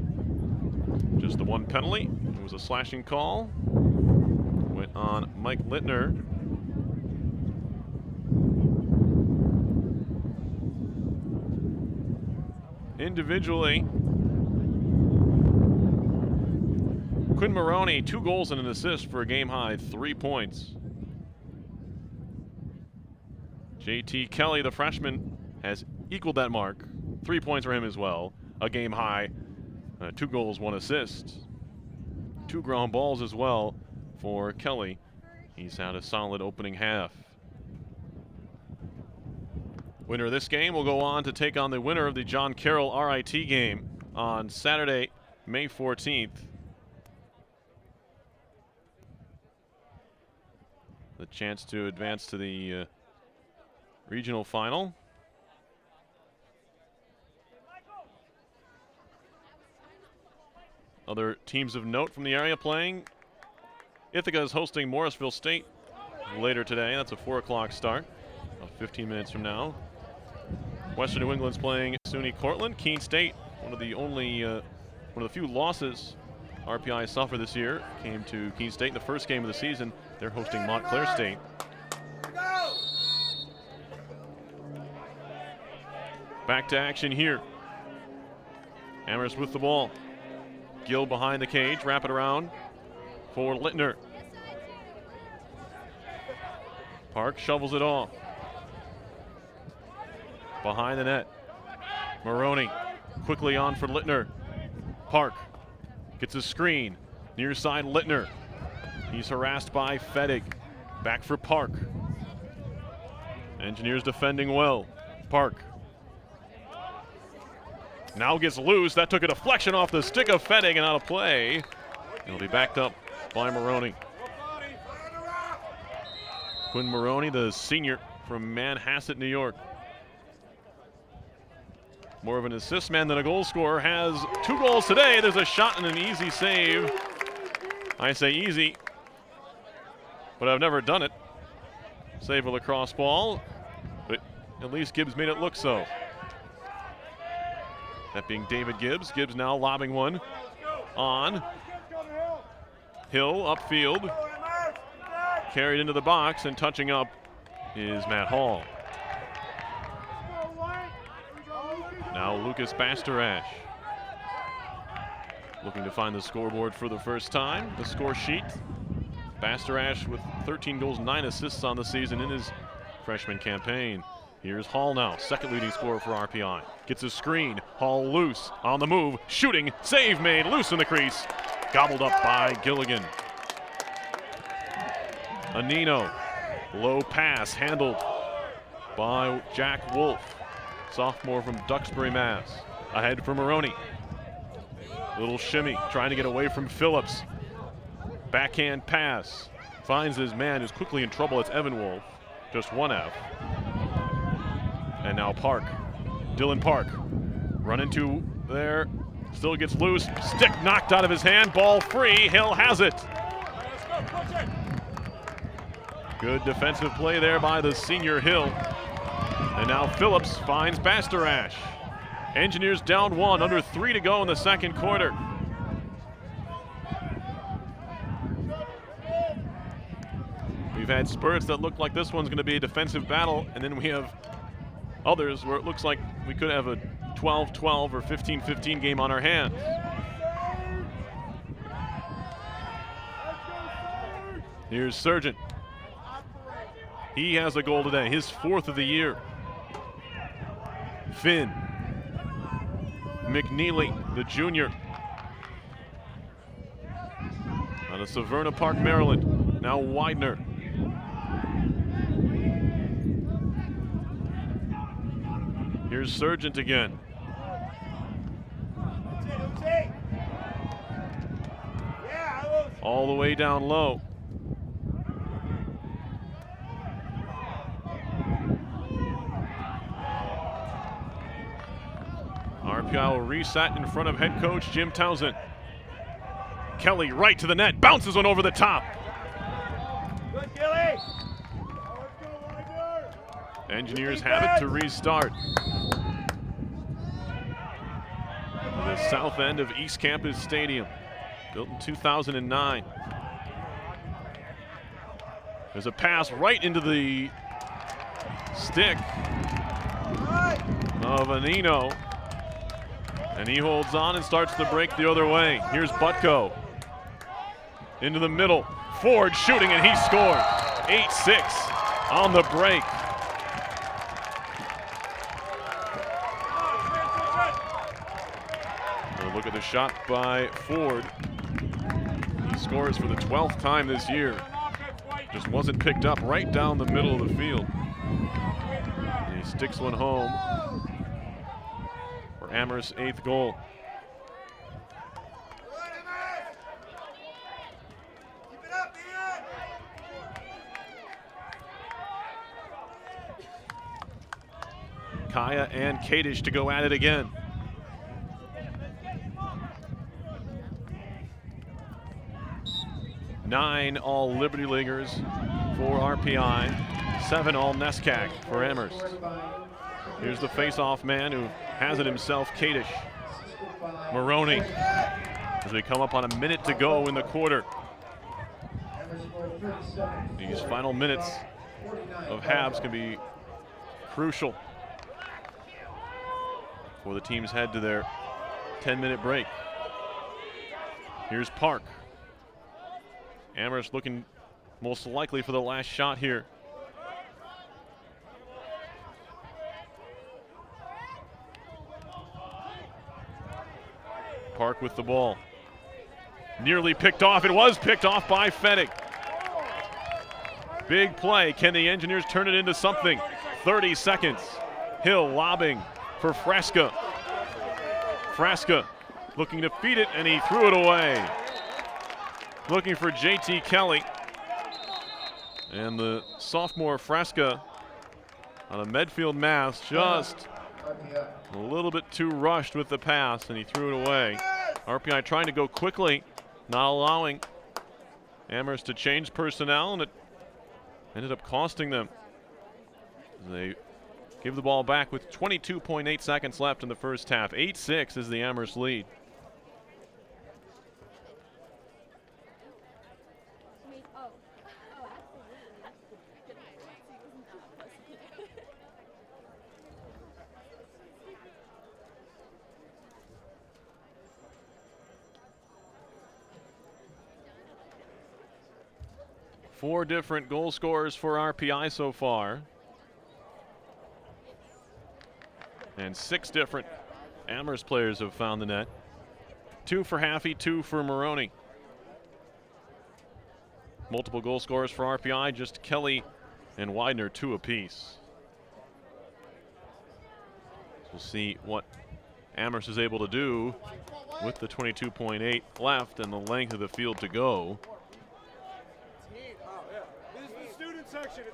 Just the 1 penalty. It was a slashing call. Went on Mike Littner. Individually, Quinn Maroney, 2 goals and an assist for a game-high 3 points. JT Kelly, the freshman, has equaled that mark. 3 points for him as well. A game-high 2 goals, 1 assist. 2 ground balls as well for Kelly. He's had a solid opening half. Winner of this game will go on to take on the winner of the John Carroll RIT game on Saturday, May 14th. the chance to advance to the regional final. Other teams of note from the area playing. Ithaca is hosting Morrisville State later today. That's a 4 o'clock start, about 15 minutes from now. Western New England's playing SUNY Cortland. Keene State, one of the few losses RPI suffered this year, came to Keene State in the first game of the season. They're hosting Montclair State. Back to action here. Amherst with the ball. Gill behind the cage, wrap it around for Littner. Park shovels it off. Behind the net. Maroney quickly on for Littner. Park gets a screen. Near side Littner. He's harassed by Fettig. Back for Park. Engineers defending well. Park now gets loose. That took a deflection off the stick of Fettig and out of play. It'll be backed up by Maroney. Quinn Maroney, the senior from Manhasset, New York. More of an assist man than a goal scorer. Has 2 goals today. There's a shot and an easy save. I say easy, but I've never done it. Save a lacrosse ball, but at least Gibbs made it look so. That being David Gibbs. Gibbs now lobbing one on. Hill upfield. Carried into the box, and touching up is Matt Hall. Now Lucas Bastarash looking to find the scoreboard for the first time. The score sheet. Bastarash with 13 goals, 9 assists on the season in his freshman campaign. Here's Hall now, second leading scorer for RPI. Gets a screen, Hall loose, on the move, shooting, save made, loose in the crease. Gobbled up by Gilligan. Anino, low pass, handled by Jack Wolf, sophomore from Duxbury, Mass. Ahead for Maroney. Little shimmy, trying to get away from Phillips. Backhand pass, finds his man who's quickly in trouble. It's Evan Wolf, just 1 F. And now Park, Dylan Park, run into there, still gets loose, stick knocked out of his hand, ball free, Hill has it. Good defensive play there by the senior Hill. And now Phillips finds Bastarash. Engineers down 1, under 3 to go in the second quarter. We've had spurts that look like this one's going to be a defensive battle, and then we have others where it looks like we could have a 12-12 or 15-15 game on our hands. Here's Sargent. He has a goal today, his 4th of the year. Finn. McNeely, the junior. Out of Severna Park, Maryland. Now Widener. Here's Sargent again. All the way down low. RPI will reset in front of head coach Jim Townsend. Kelly right to the net, bounces one over the top. Good, Kelly. Engineers have it to restart. The south end of East Campus Stadium, built in 2009. There's a pass right into the stick of Anino. And he holds on and starts to break the other way. Here's Butko. Into the middle. Ford shooting, and he scores. 8-6 on the break. A look at the shot by Ford. He scores for the 12th time this year. Just wasn't picked up right down the middle of the field. And he sticks one home. Amherst's 8th goal. Kaya and Kadish to go at it again. Nine all Liberty Leaguers for RPI, 7 all NESCAC for Amherst. Here's the face-off man who has it himself, Kadish. Maroney, as we come up on a minute to go in the quarter. These final minutes of halves can be crucial before the teams head to their 10-minute break. Here's Park. Amherst looking most likely for the last shot here. Park with the ball. Nearly picked off. It was picked off by Fettig. Big play. Can the Engineers turn it into something? 30 seconds. Hill lobbing for Fresca. Fresca looking to feed it, and he threw it away. Looking for JT Kelly. And the sophomore Fresca on a Medfield Mass just a little bit too rushed with the pass, and he threw it away. RPI trying to go quickly, not allowing Amherst to change personnel, and it ended up costing them. They give the ball back with 22.8 seconds left in the first half. 8-6 is the Amherst lead. Four different goal scorers for RPI so far. And 6 different Amherst players have found the net. 2 for Haffey, 2 for Maroney. Multiple goal scorers for RPI, just Kelly and Widener 2 apiece. We'll see what Amherst is able to do with the 22.8 left and the length of the field to go.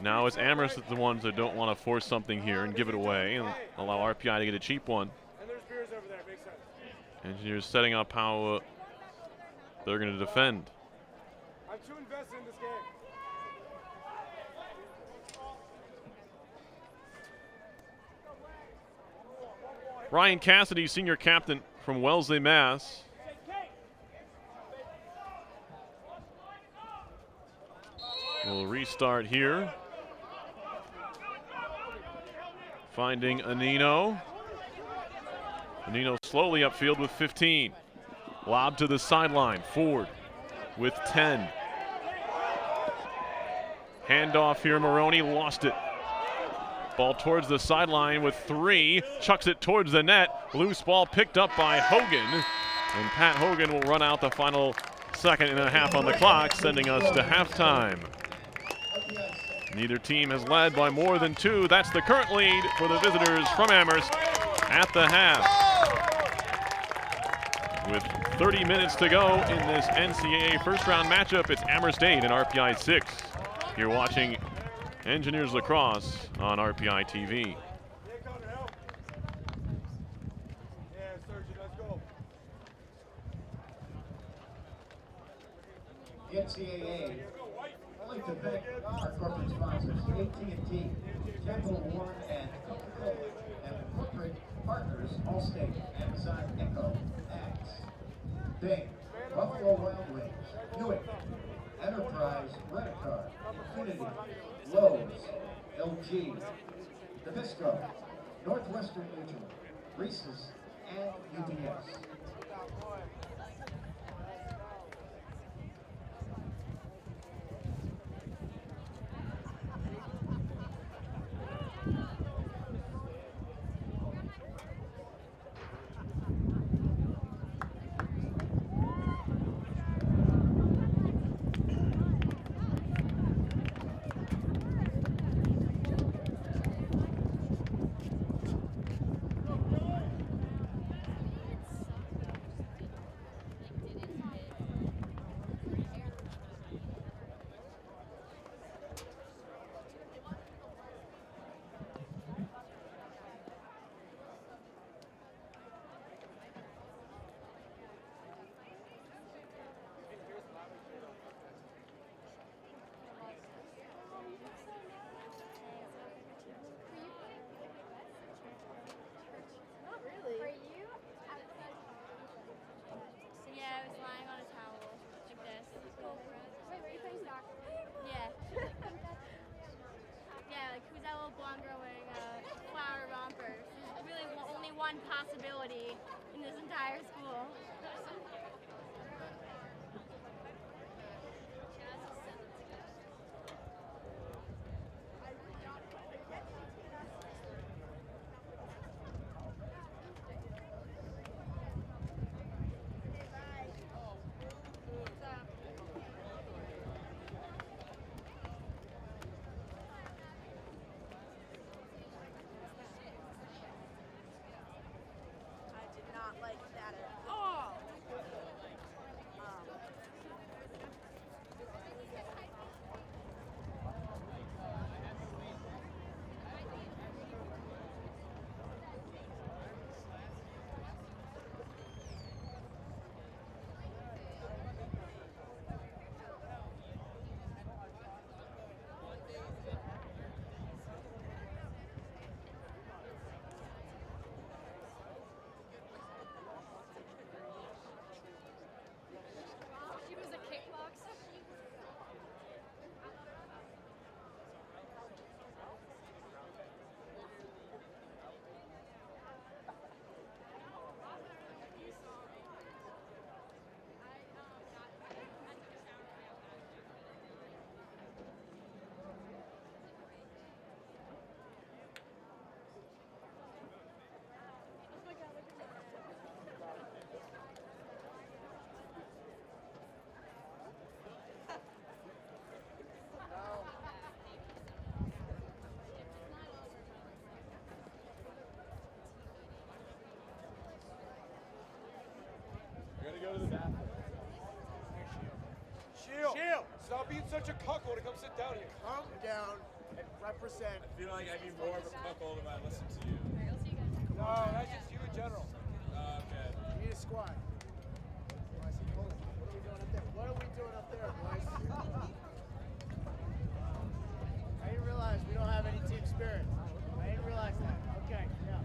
Now it's Amherst that's the ones that don't want to force something here and give it away and allow RPI to get a cheap one. Engineers setting up how they're going to defend. I'm too invested in this game. Ryan Cassidy, senior captain from Wellesley, Mass. We'll restart here. Finding Anino. Anino slowly upfield with 15. Lob to the sideline. Ford with 10. Handoff here. Maroney lost it. Ball towards the sideline with 3. Chucks it towards the net. Loose ball picked up by Hogan. And Pat Hogan will run out the final second and a half on the clock, sending us to halftime. Neither team has led by more than 2. That's the current lead for the visitors from Amherst at the half. With 30 minutes to go in this NCAA first round matchup, it's Amherst 8 and RPI 6. You're watching Engineers Lacrosse on RPI TV. The NCAA, I'd like to thank our corporate sponsors, AT&T, Capital One, and Coca-Cola, and corporate partners, Allstate, Amazon Echo, Axe, Bing, Buffalo Wild Wings, Buick, Enterprise, Rent-A-Car, Infinity, Lowe's, LG, Nabisco, Northwestern Mutual, Reese's, and UBS. responsibility in this entire school. I did not like that at all. She was a kickboxer. I gotta go to the bathroom. Shield! Stop being such a cuckold and come sit down here. Calm down and represent. I feel like I'd be more of a cuckold if I listened to you. I'll see you guys. No, that's just you in general. Okay. You need a squad. What are we doing up there? What are we doing up there, boys? I didn't realize we don't have any team spirit. I didn't realize that. Okay, yeah.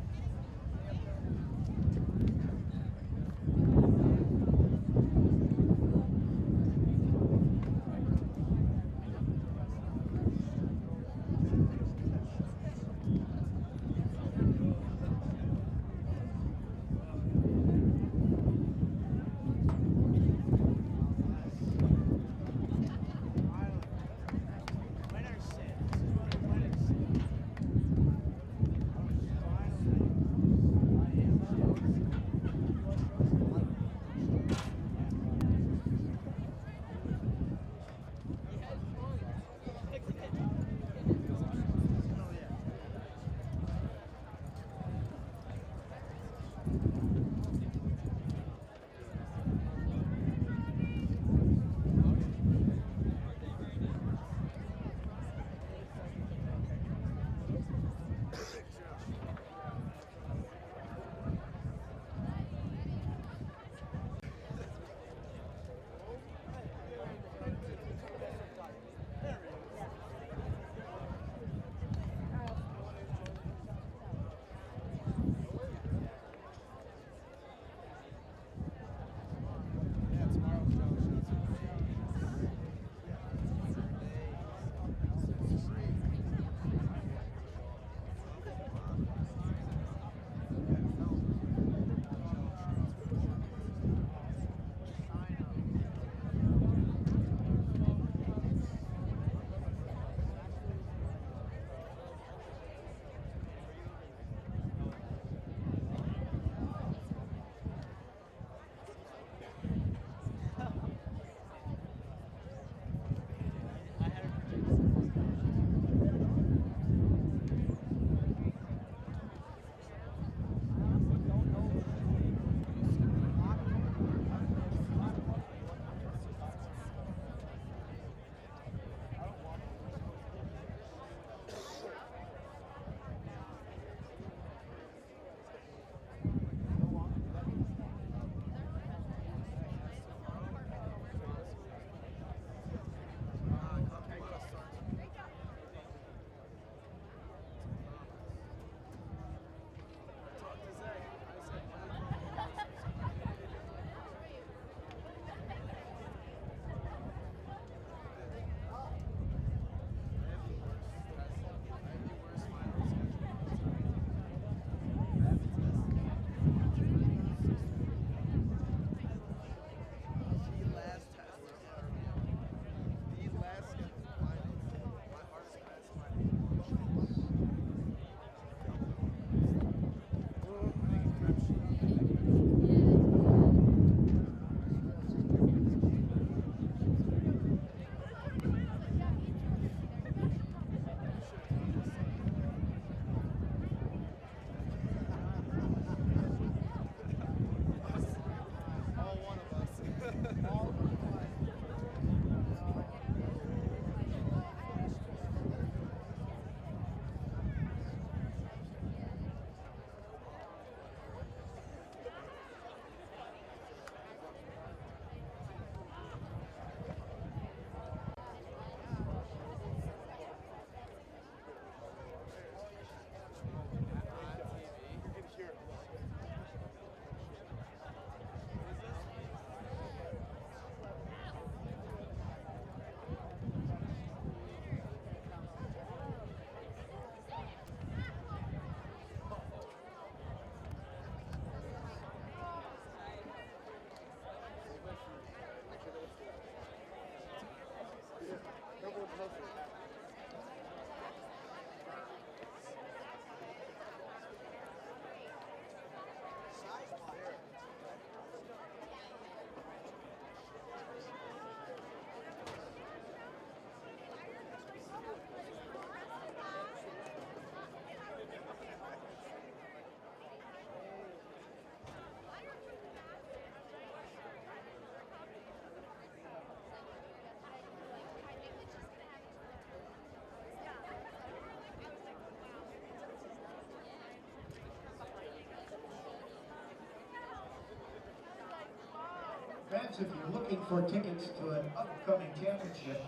Fans, if you're looking for tickets to an upcoming championship,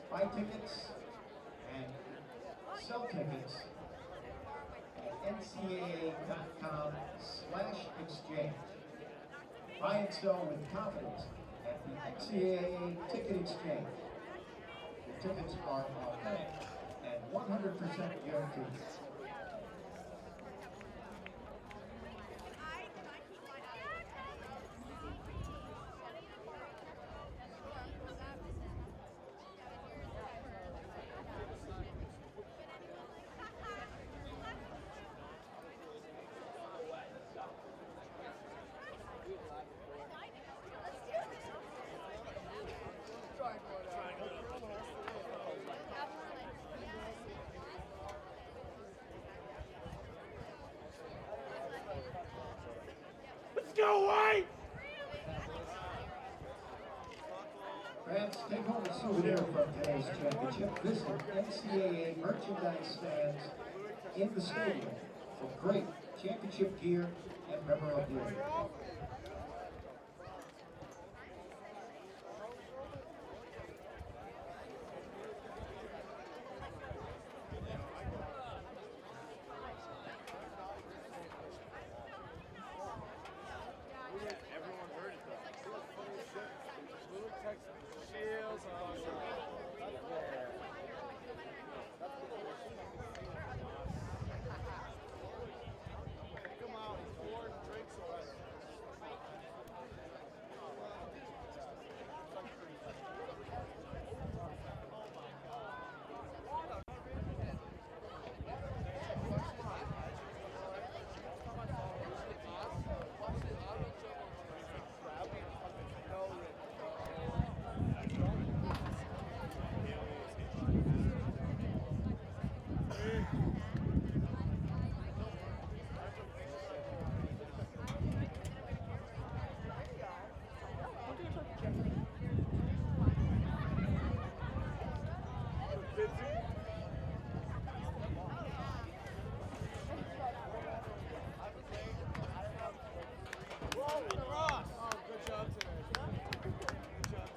buy tickets and sell tickets at ncaa.com/exchange. Buy and sell with confidence at the NCAA Ticket Exchange. The tickets are authentic and 100% guaranteed. Let's go, White! Fans, take home a souvenir from today's championship. Visit NCAA merchandise stands in the stadium for great championship gear and memorabilia. Everyone heard it though. Shields come out, he's pouring drinks already. Lacrosse! Oh, good job today. Good job today.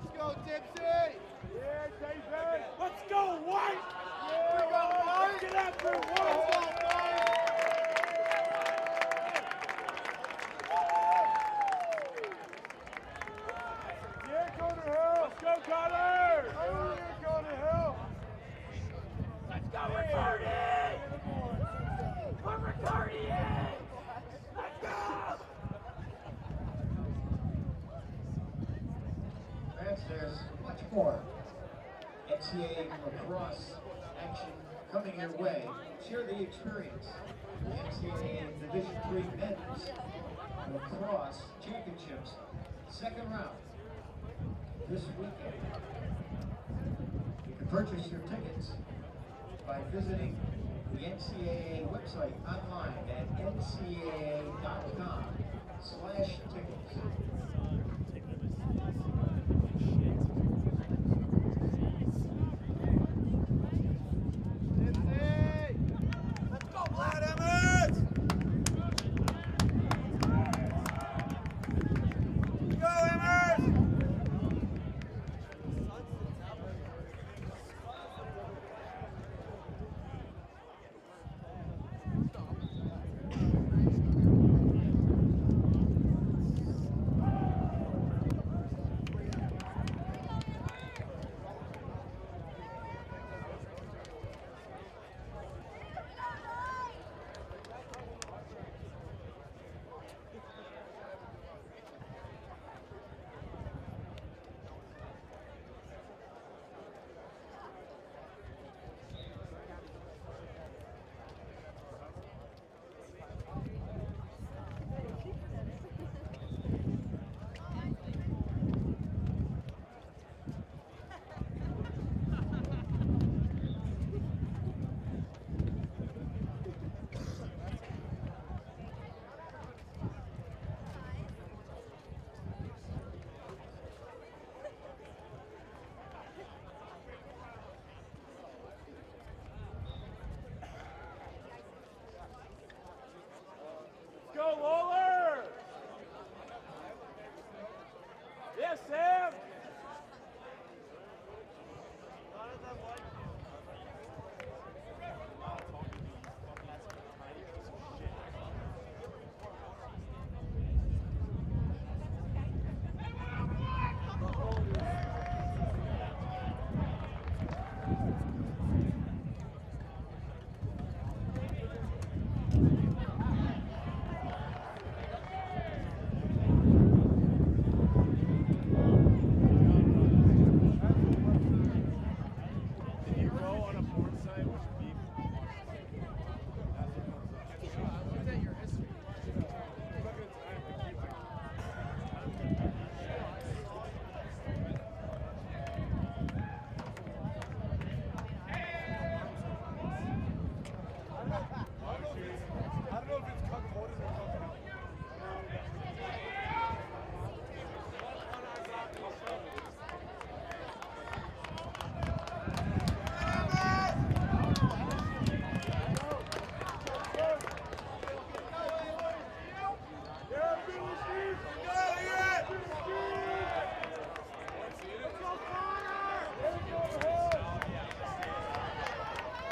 Let's go, Dipsy! Yeah, David! Let's go, White! Yeah, we go, White! Get after it, White! Yeah, go to hell! Let's go, Connor! Yeah, go to hell! Let's go, Ricardi! Put Ricardi in! Let's go! Fans, there's much more NCAA lacrosse action coming your way. Share the experience. The NCAA Division III Men's Lacrosse Championships, second round, this weekend. You can purchase your tickets by visiting the NCAA website online at ncaa.com/tickets. Let's go, Vlad Emmett! Go, Emmett!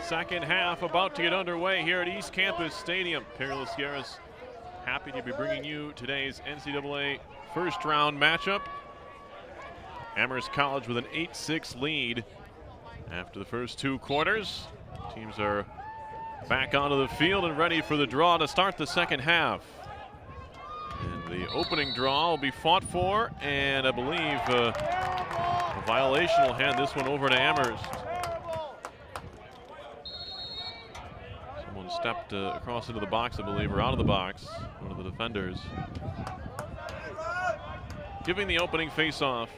Second half about to get underway here at East Campus Stadium. Perry Lascaris happy to be bringing you today's NCAA first round matchup. Amherst College with an 8-6 lead after the first 2 quarters. Teams are back onto the field and ready for the draw to start the second half. And the opening draw will be fought for, and I believe a violation will hand this one over to Amherst. Someone stepped across into the box, I believe, or out of the box, one of the defenders. Giving the opening face-off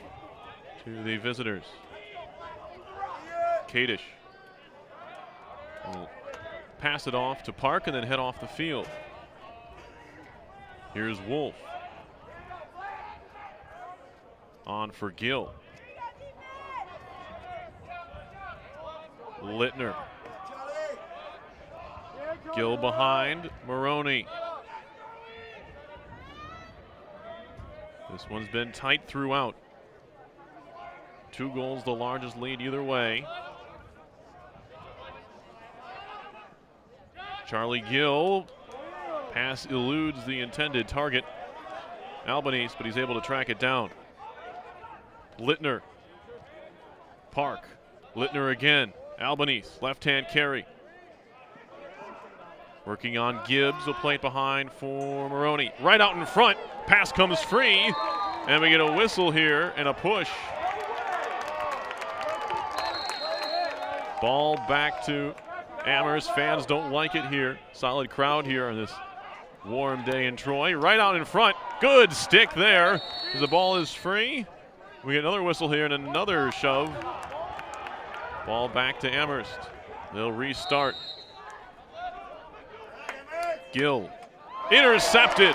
to the visitors. Kadish will pass it off to Park and then head off the field. Here's Wolf. On for Gill. Littner. Gill behind Maroney. This one's been tight throughout. 2 goals, the largest lead either way. Charlie Gill. Pass eludes the intended target, Albanese, but he's able to track it down. Littner. Park. Littner again. Albanese, left-hand carry. Working on Gibbs, will play it behind for Maroney. Right out in front, pass comes free, and we get a whistle here and a push. Ball back to Amherst. Fans don't like it here. Solid crowd here on this warm day in Troy. Right out in front. Good stick there. The ball is free. We get another whistle here and another shove. Ball back to Amherst. They'll restart. Gill. Intercepted.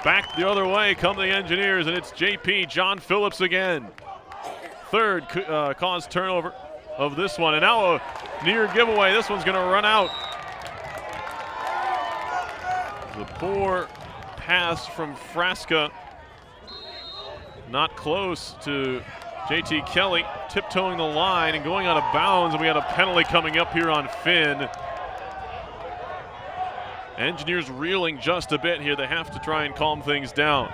Back the other way come the Engineers, and it's JP John Phillips again. Third caused turnover of this one, and now a near giveaway. This one's going to run out. The poor pass from Frasca. Not close to JT Kelly, tiptoeing the line and going out of bounds, and we had a penalty coming up here on Finn. Engineers reeling just a bit here. They have to try and calm things down.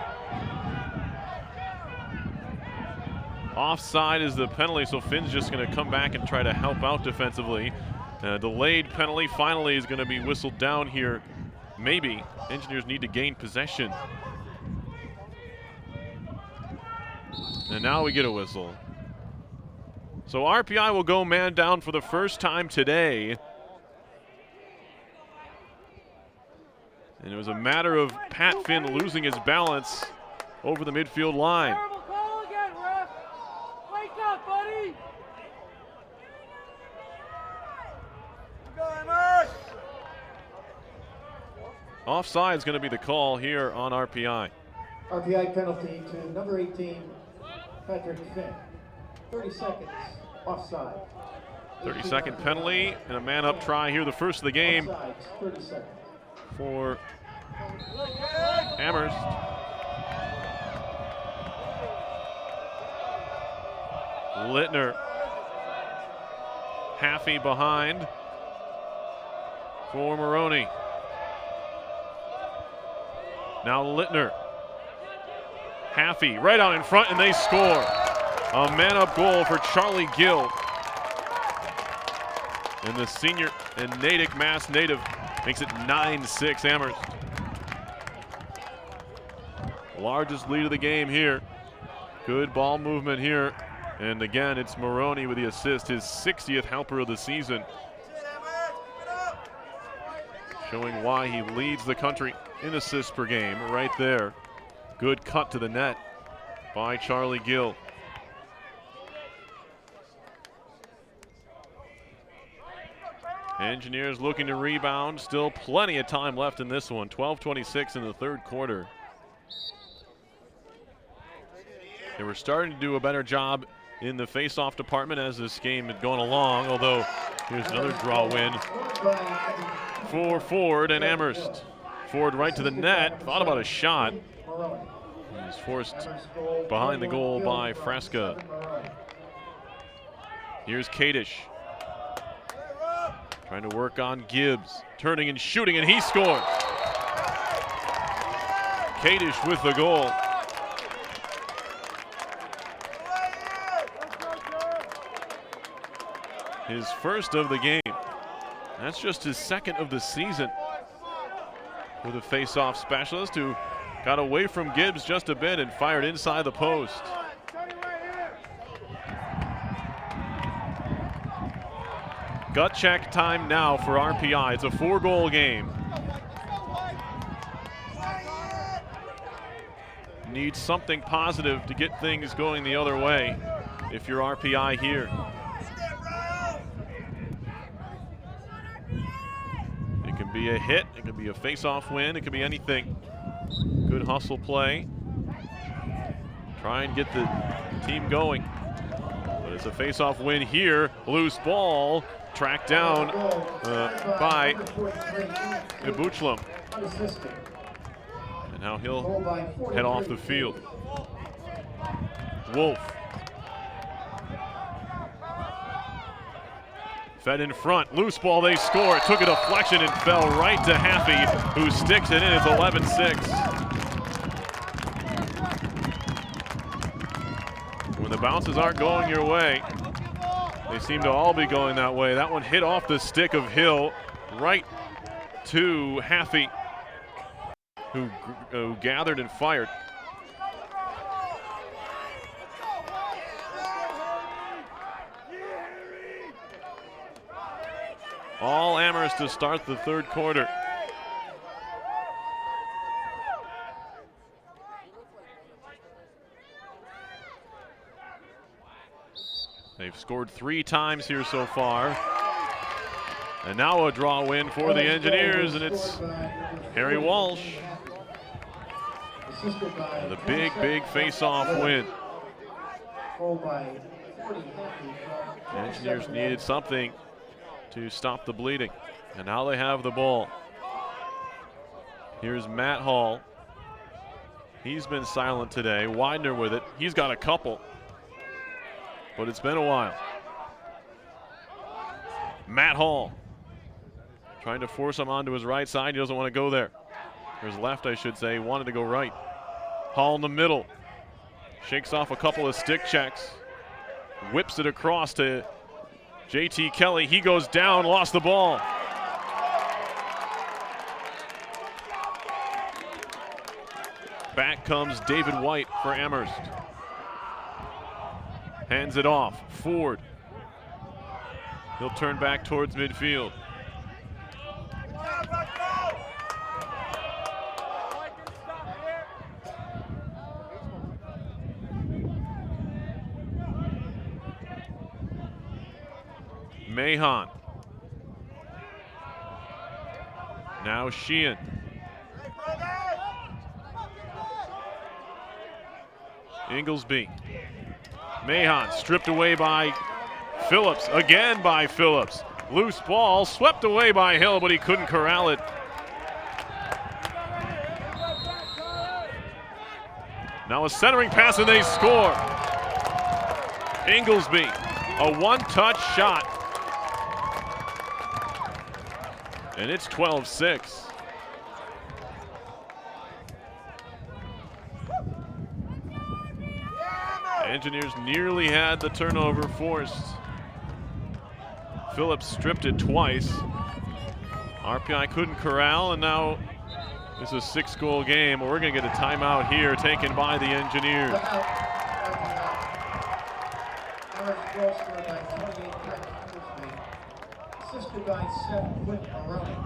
Offside is the penalty, so Finn's just going to come back and try to help out defensively. Delayed penalty finally is going to be whistled down here. Maybe. Engineers need to gain possession. And now we get a whistle. So RPI will go man down for the first time today. And it was a matter of Pat Finn losing his balance over the midfield line. Terrible call again, ref. Wake up, buddy. Offside is going to be the call here on RPI. RPI penalty to number 18, Patrick Finn. 30 seconds, offside. 30-second penalty and a man-up try here, the first of the game. Offside, 30 seconds. For Amherst. Littner. Haffey behind for Maroney. Now Littner. Haffey right out in front, and they score. A man-up goal for Charlie Gill. And the senior and Natick Mass native makes it 9-6 Amherst. Largest lead of the game here. Good ball movement here. And again, it's Maroney with the assist, his 60th helper of the season. Showing why he leads the country in assists per game right there. Good cut to the net by Charlie Gill. Engineers looking to rebound. Still plenty of time left in this one. 12:26 in the third quarter. They were starting to do a better job in the face-off department as this game had gone along, although here's another draw win for Ford and Amherst. Ford right to the net, thought about a shot. He was forced behind the goal by Frasca. Here's Kadish. Trying to work on Gibbs. Turning and shooting, and he scores. Kadish with the goal. His first of the game. That's just his second of the season for the face-off specialist, who got away from Gibbs just a bit and fired inside the post. Gut check time now for RPI. It's a 4-goal game. Need something positive to get things going the other way if you're RPI here. It can be a hit, it can be a face-off win, it can be anything. Good hustle play. Try and get the team going. But it's a face-off win here. Loose ball, tracked down by Ibuchlam. And now he'll head off the field. Wolf. Fed in front, loose ball, they score. It took a deflection and fell right to Haffey, who sticks it in. It's 11-6. When the bounces aren't going your way, they seem to all be going that way. That one hit off the stick of Hill, right to Haffey, who gathered and fired. All Amherst to start the third quarter. They've scored 3 times here so far. And now a draw win for the Engineers, and it's Harry Walsh. And the big face-off win. The Engineers needed something to stop the bleeding, and now they have the ball. Here's Matt Hall. He's been silent today. Widener with it. He's got a couple, but it's been a while. Matt Hall trying to force him onto his right side. He doesn't want to go there. Or his left, I should say. He wanted to go right. Hall in the middle. Shakes off a couple of stick checks. Whips it across to JT Kelly. He goes down, lost the ball. Back comes David White for Amherst. Hands it off. Ford. He'll turn back towards midfield. Mahon. Now Sheehan. Inglesby. Mahon stripped away by Phillips. Again by Phillips. Loose ball swept away by Hill, but he couldn't corral it. Now a centering pass and they score. Inglesby, a one-touch shot. And it's 12-6. Engineers nearly had the turnover forced. Phillips stripped it twice. RPI couldn't corral, and now it's a 6-goal game. We're going to get a timeout here taken by the Engineers. Assisted by Seth Whit Maroney.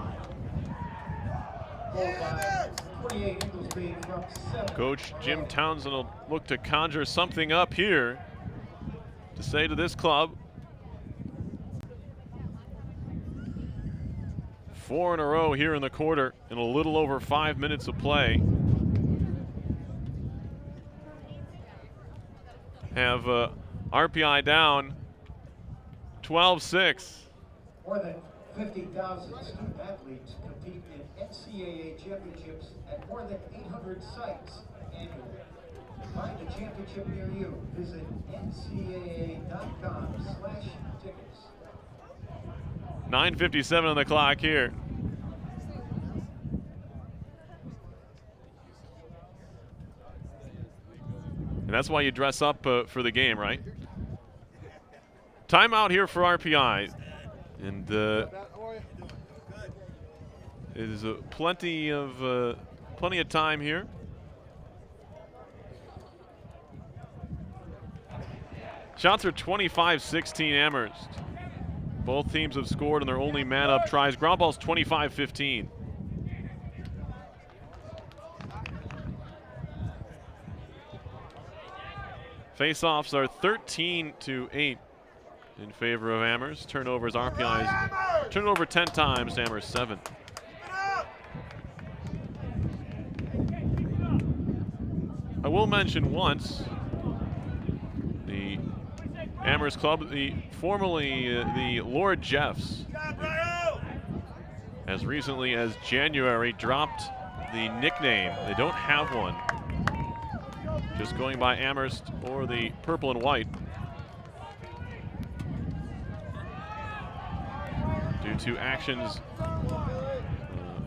Coach Jim Townsend will look to conjure something up here to say to this club. 4 in a row here in the quarter in a little over 5 minutes of play. Have RPI down 12-6. More than 50,000 student athletes compete in NCAA championships at more than 800 sites annually. Find a championship near you. Visit ncaa.com/tickets. 9:57 on the clock here. And that's why you dress up for the game, right? Timeout here for RPI. And there's plenty of time here. Shots are 25-16 Amherst. Both teams have scored on their only man-up tries. Ground ball's 25-15. Face-offs are 13-8 in favor of Amherst. Turnovers, RPI's turned over 10 times to Amherst 7. I will mention once, the Amherst club, formerly the Lord Jeffs, as recently as January, dropped the nickname. They don't have one. Just going by Amherst or the purple and white. Due to actions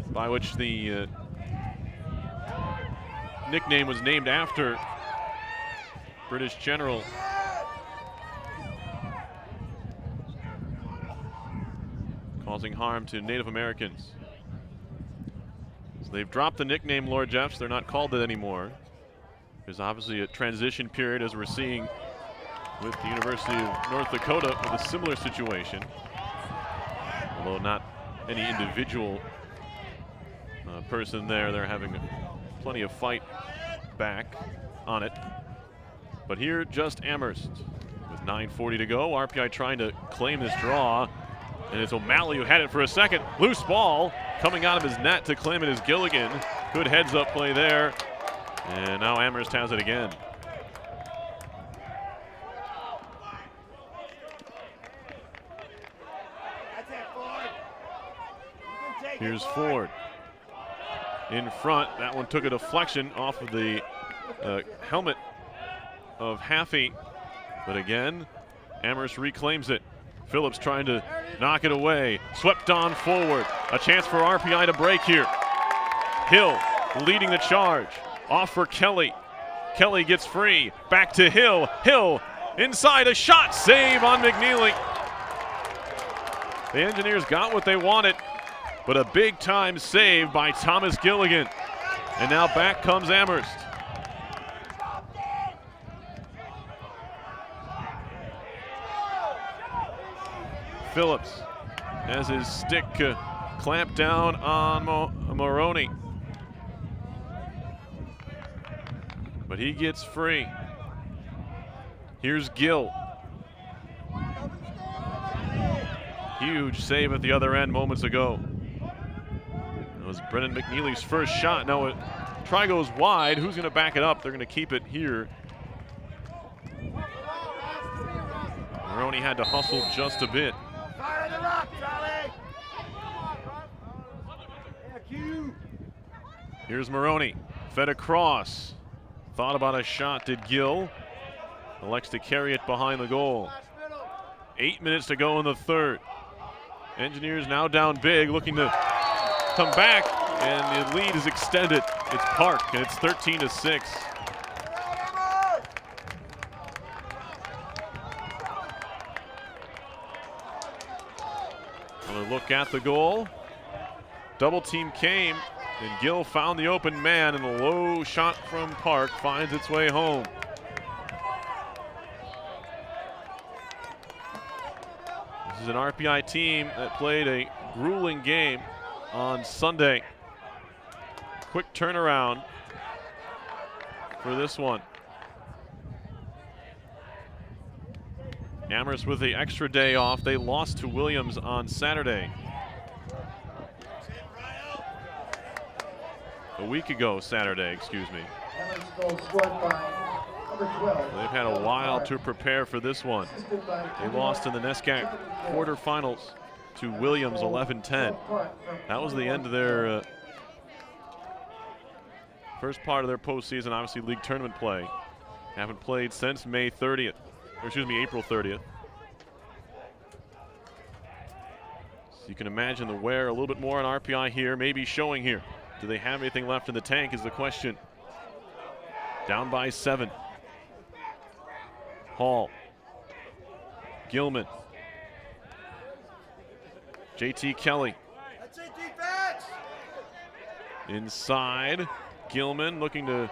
by which the nickname was named after British general causing harm to Native Americans. So they've dropped the nickname Lord Jeffs. They're not called it anymore. There's obviously a transition period, as we're seeing with the University of North Dakota with a similar situation. Although not any individual person there. They're having plenty of fight back on it. But here, just Amherst with 9:40 to go. RPI trying to claim this draw. And it's O'Malley who had it for a second. Loose ball coming out of his net to claim it is Gilligan. Good heads-up play there. And now Amherst has it again. Here's Ford in front. That one took a deflection off of the helmet of Haffey. But again, Amherst reclaims it. Phillips trying to knock it away. Swept on forward. A chance for RPI to break here. Hill leading the charge. Off for Kelly. Kelly gets free. Back to Hill. Hill inside, a shot. Save on McNeely. The Engineers got what they wanted, but a big-time save by Thomas Gilligan. And now back comes Amherst. Phillips has his stick clamped down on Maroney. But he gets free. Here's Gill. Huge save at the other end moments ago. That was Brennan McNeely's first shot. Now a try goes wide. Who's going to back it up? They're going to keep it here. Maroney had to hustle just a bit. Fire the rock, Charlie! Here's Maroney. Fed across. Thought about a shot, did Gill. Elects to carry it behind the goal. 8 minutes to go in the third. Engineers now down big, looking to come back, and the lead is extended. It's Park, and it's 13-6. Another look at the goal. Double team came, and Gill found the open man, and a low shot from Park finds its way home. This is an RPI team that played a grueling game on Sunday. Quick turnaround for this one. Amherst with the extra day off. They lost to Williams on Saturday. A week ago Saturday, excuse me. They've had a while to prepare for this one. They lost in the NESCAC quarterfinals to Williams 11-10. That was the end of their first part of their postseason, obviously league tournament play. Haven't played since May 30th, or excuse me, April 30th. So you can imagine the wear a little bit more on RPI here, maybe showing here. Do they have anything left in the tank is the question. Down by 7. Hall. Gilman. JT Kelly. That's it, defense! Inside. Gilman looking to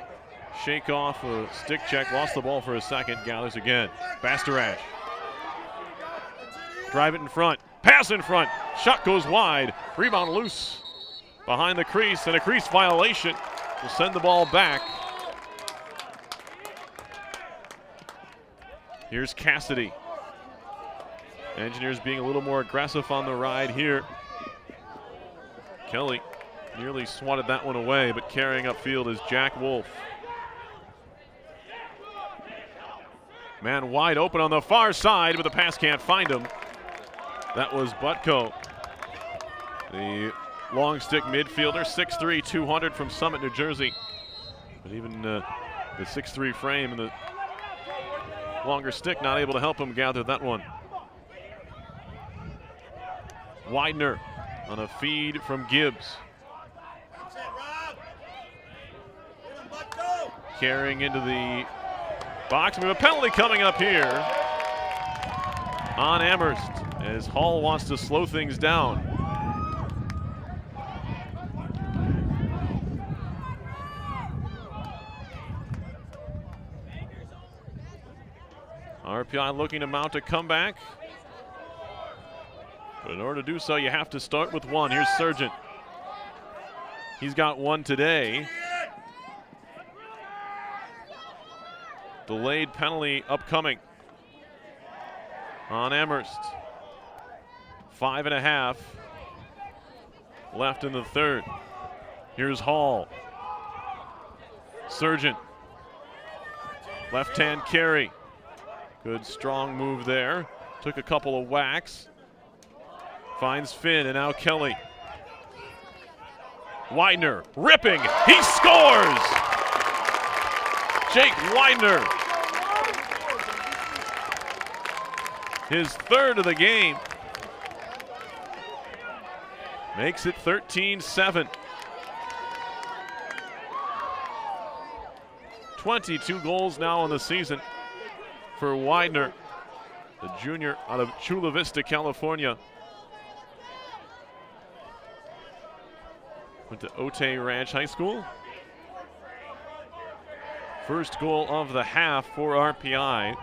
shake off a stick check. Lost the ball for a second. Gathers again. Bastarash. Drive it in front. Pass in front. Shot goes wide. Rebound loose. Behind the crease, and a crease violation will send the ball back. Here's Cassidy. Engineers being a little more aggressive on the ride here. Kelly nearly swatted that one away, but carrying upfield is Jack Wolf. Man wide open on the far side, but the pass can't find him. That was Butko. The long stick midfielder, 6'3", 200 from Summit, New Jersey. But even the 6'3" frame and the longer stick not able to help him gather that one. Widener on a feed from Gibbs. Carrying into the box. We have a penalty coming up here on Amherst as Hall wants to slow things down. RPI looking to mount a comeback. But in order to do so, you have to start with one. Here's Sargent. He's got one today. Delayed penalty upcoming on Amherst. 5.5 left in the third. Here's Hall. Sargent. Left-hand carry. Good strong move there. Took a couple of whacks. Finds Finn, and now Kelly. Widener ripping. He scores! Jake Widener. His third of the game. Makes it 13-7. 22 goals now in the season for Widener, the junior out of Chula Vista, California. Went to Otay Ranch High School. First goal of the half for RPI.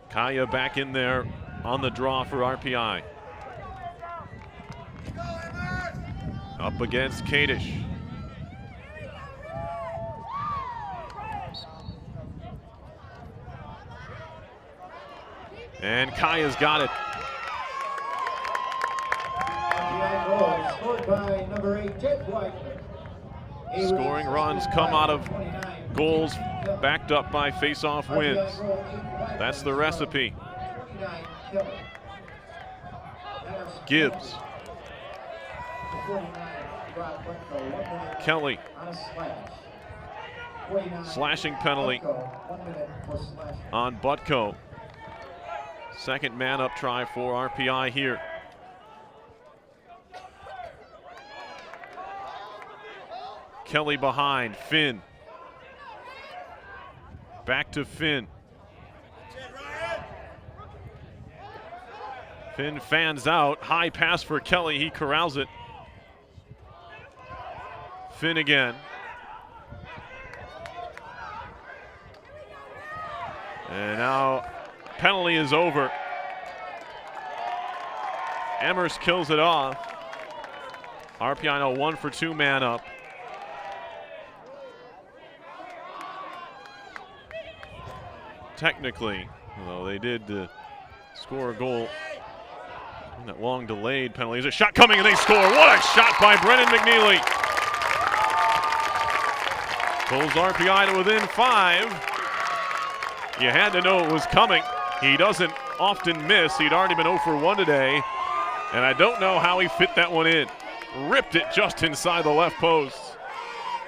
Kaya back in there on the draw for RPI. Up against Kadish. And Kaya's got it. Scored by number 8, Jake Widener. Scoring runs come out of goals backed up by face-off wins. That's the recipe. Gibbs. Kelly. Slashing penalty on Butko. Second man-up try for RPI here. Kelly behind, Finn. Back to Finn. Finn fans out, high pass for Kelly, he corrals it. Finn again. And now penalty is over. Amherst kills it off. RPI now 1 for 2 man up. Technically, although they did score a goal in that long delayed penalty. There's a shot coming and they score. What a shot by Brennan McNeely. Pulls RPI to within 5. You had to know it was coming. He doesn't often miss. He'd already been 0 for 1 today, and I don't know how he fit that one in. Ripped it just inside the left post,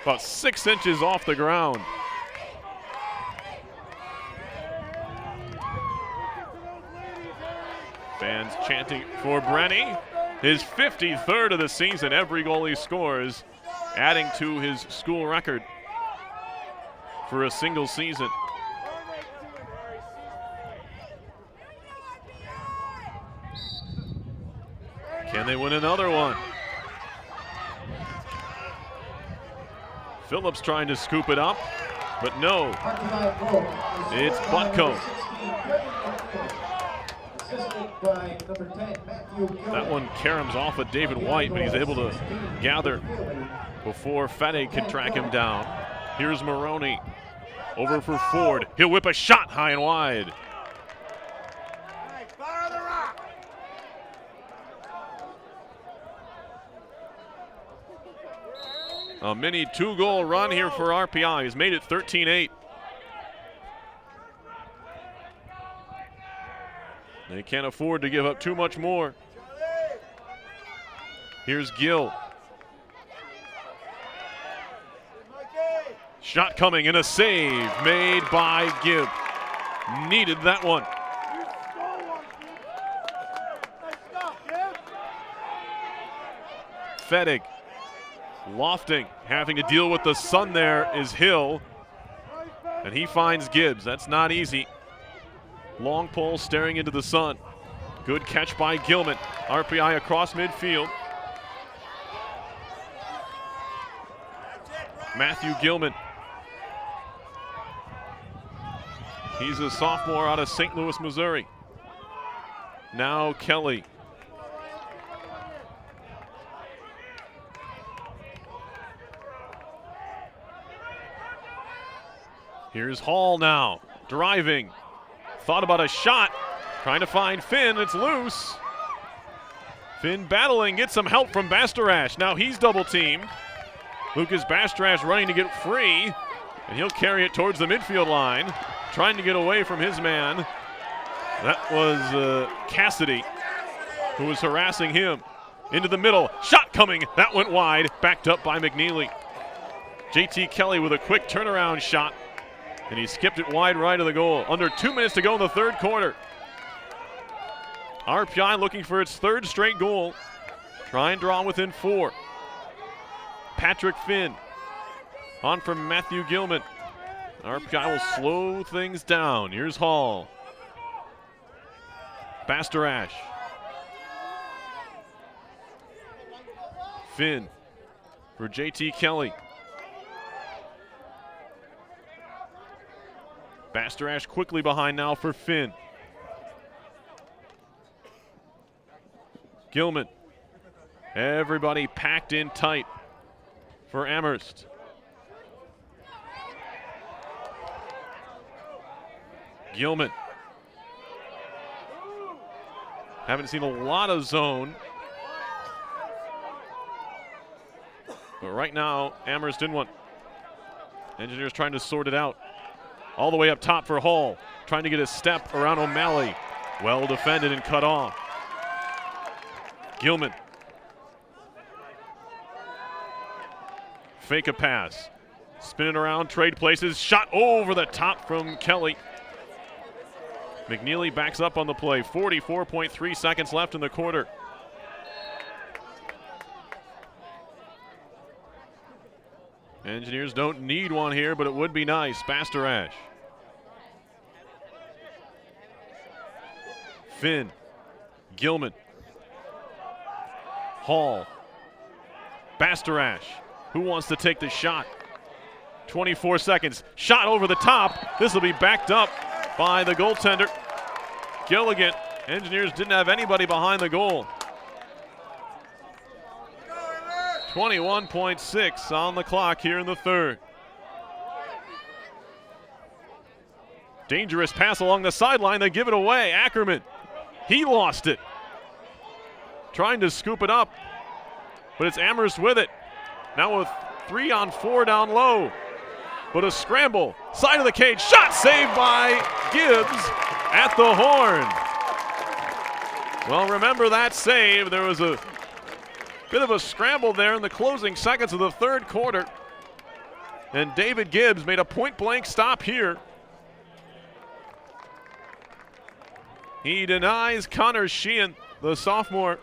about 6 inches off the ground. Fans chanting for Brenny. His 53rd of the season. Every goal he scores, adding to his school record for a single season. Can they win another one? Phillips trying to scoop it up, but no. It's Butko. That one caroms off of David White, but he's able to gather before Fettig can track him down. Here's Maroney. Over for Ford. He'll whip a shot high and wide. A mini 2-goal run here for RPI. He's made it 13-8. They can't afford to give up too much more. Here's Gill. Shot coming and a save made by Gibb. Needed that one. Fettig. Lofting, having to deal with the sun there is Hill. And he finds Gibbs. That's not easy. Long pole staring into the sun. Good catch by Gilman. RPI across midfield. Matthew Gilman. He's a sophomore out of St. Louis, Missouri. Now Kelly. Here's Hall now, driving. Thought about a shot, trying to find Finn, it's loose. Finn battling, gets some help from Bastarash. Now he's double teamed. Lucas Bastarash running to get free, and he'll carry it towards the midfield line, trying to get away from his man. That was Cassidy, who was harassing him. Into the middle, shot coming, that went wide, backed up by McNeely. JT Kelly with a quick turnaround shot, and he skipped it wide right of the goal. Under 2 minutes to go in the third quarter. RPI looking for its third straight goal. Try and draw within 4. Patrick Finn on from Matthew Gilman. RPI will slow things down. Here's Hall. Bastarash. Finn for JT Kelly. Bastarash quickly behind now for Finn. Gilman. Everybody packed in tight for Amherst. Gilman. Haven't seen a lot of zone. But right now, Amherst in one. Engineers trying to sort it out. All the way up top for Hall. Trying to get a step around O'Malley. Well defended and cut off. Gilman. Fake a pass. Spinning around, trade places. Shot over the top from Kelly. McNeely backs up on the play. 44.3 seconds left in the quarter. Engineers don't need one here, but it would be nice. Bastarash. Finn. Gilman. Hall. Bastarash. Who wants to take the shot? 24 seconds. Shot over the top. This will be backed up by the goaltender. Gilligan. Engineers didn't have anybody behind the goal. 21.6 on the clock here in the third. Dangerous pass along the sideline. They give it away. Ackerman. He lost it. Trying to scoop it up, but it's Amherst with it. Now with 3-on-4 down low. But a scramble. Side of the cage. Shot saved by Gibbs at the horn. Well, remember that save. There was a bit of a scramble there in the closing seconds of the third quarter. And David Gibbs made a point-blank stop here. He denies Connor Sheehan, the sophomore,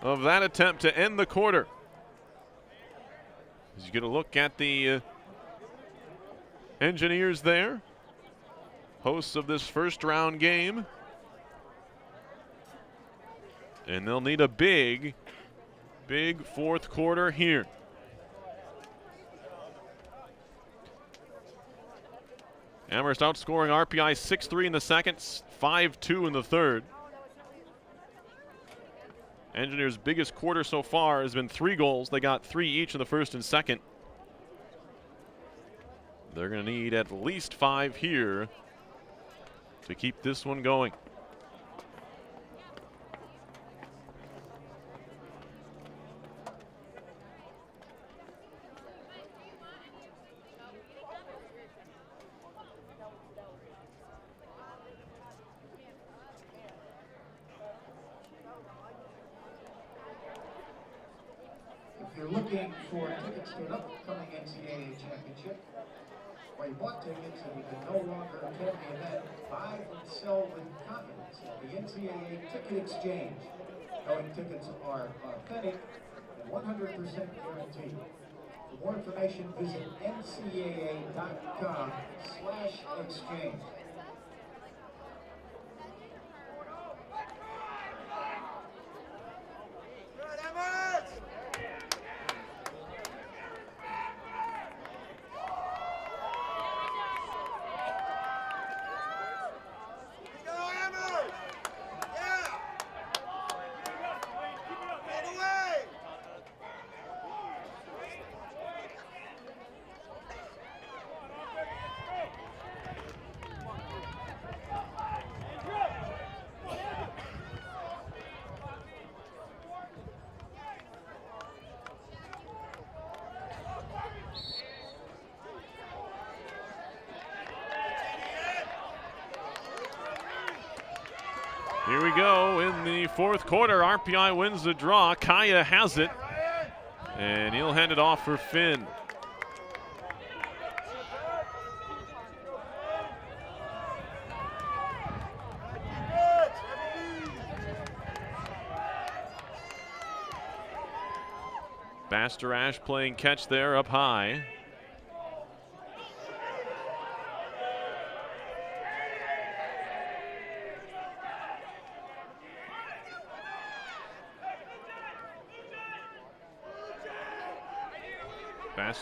of that attempt to end the quarter. He's going to look at the Engineers there, hosts of this first round game. And they'll need a big fourth quarter here. Amherst outscoring RPI 6-3 in the second, 5-2 in the third. Engineers' biggest quarter so far has been 3 goals. They got 3 each in the first and second. They're going to need at least 5 here to keep this one going. If you're looking for tickets to an upcoming NCAA championship, or you bought tickets and you can no longer attend the event, buy and sell with confidence at the NCAA Ticket Exchange. Knowing tickets are authentic and 100% guaranteed. For more information, visit ncaa.com/exchange. Here we go in the fourth quarter. RPI wins the draw. Kaya has it, and he'll hand it off for Finn. Bastarash playing catch there up high.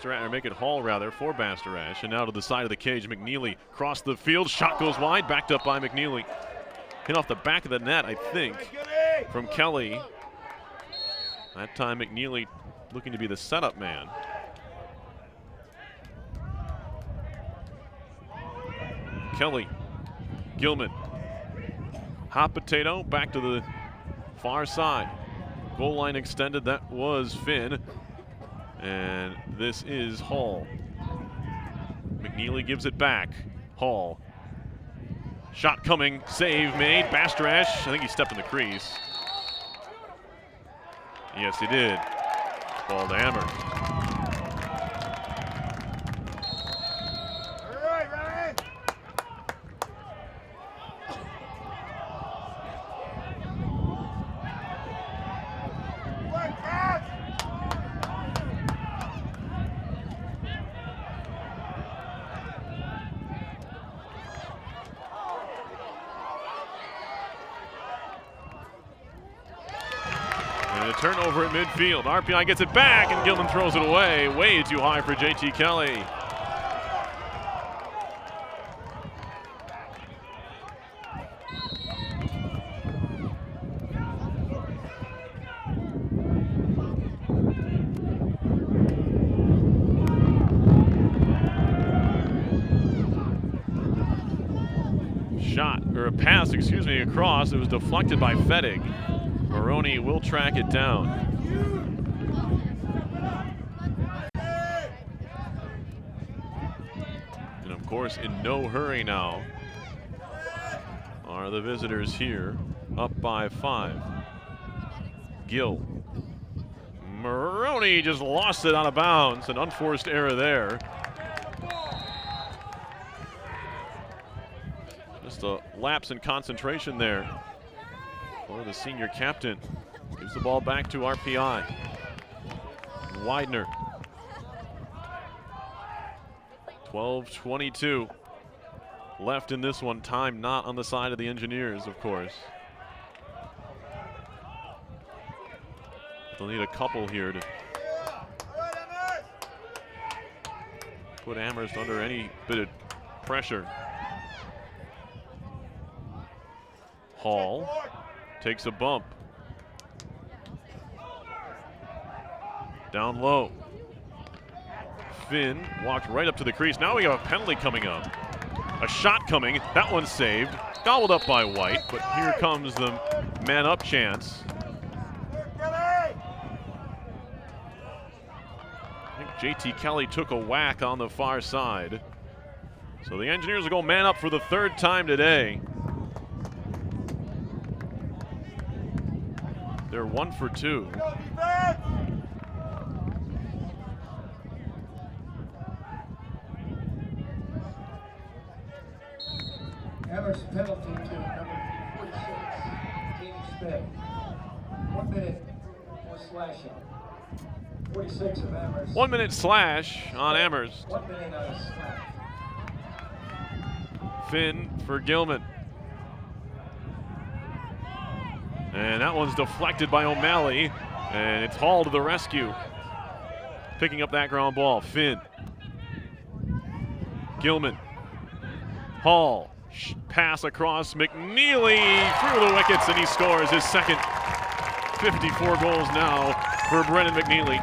Or make it Hall rather for Bastarash, and now to the side of the cage. McNeely across the field, shot goes wide, backed up by McNeely. Hit off the back of the net, I think, from Kelly. That time McNeely looking to be the setup man. Kelly, Gilman, hot potato, back to the far side. Goal line extended, that was Finn. And this is Hall. McNeely gives it back. Hall. Shot coming, save made. Bastarash, I think he stepped in the crease. Yes, he did. Ball to Amherst. Turnover at midfield. RPI gets it back, and Gilman throws it away. Way too high for JT Kelly. Shot, or a pass, excuse me, across. It was deflected by Fettig. Maroney will track it down. And of course, in no hurry now are are the visitors here, up by 5. Gill. Maroney just lost it out of bounds. An unforced error there. Just a lapse in concentration there for the senior captain. Gives the ball back to RPI. Widener. 12:22 left in this one. Time not on the side of the Engineers, of course. They'll need a couple here to put Amherst under any bit of pressure. Hall takes a bump. Down low. Finn walked right up to the crease. Now we got a penalty coming up. A shot coming. That one's saved. Gobbled up by White, but here comes the man-up chance. I think JT Kelly took a whack on the far side. So the Engineers will go man up for the 3rd time today. They're 1 for 2. Amherst penalty to number 46, Dean Smith. 1 minute for slashing. 46 of Amherst. 1 minute slash on Amherst. 1 minute on a slash. Finn for Gilman. And that one's deflected by O'Malley, and it's Hall to the rescue. Picking up that ground ball. Finn. Gilman. Hall. Pass across McNeely through the wickets, and he scores his second. 54 goals now for Brennan McNeely.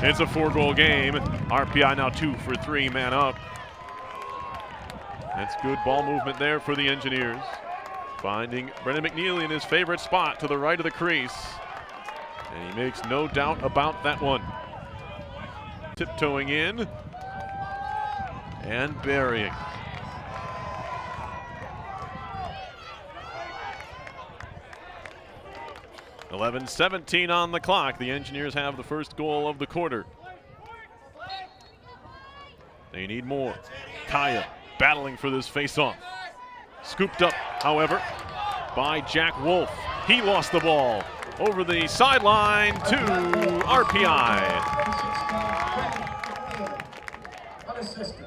It's a 4-goal game. RPI now 2 for 3, man up. That's good ball movement there for the Engineers. Finding Brennan McNeely in his favorite spot to the right of the crease. And he makes no doubt about that one. Tiptoeing in and burying. .17 on the clock. The Engineers have the first goal of the quarter. They need more. Kaya battling for this face-off. Scooped up, however, by Jack Wolf. He lost the ball over the sideline to RPI. Unassisted.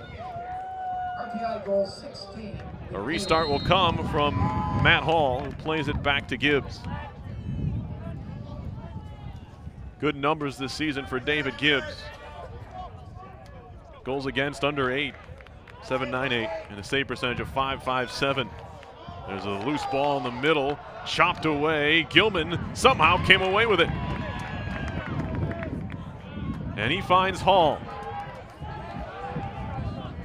RPI goal 16. A restart will come from Matt Hall, who plays it back to Gibbs. Good numbers this season for David Gibbs. Goals against under 8, 7.98, and a save percentage of .557. There's a loose ball in the middle, chopped away. Gilman somehow came away with it. And he finds Hall.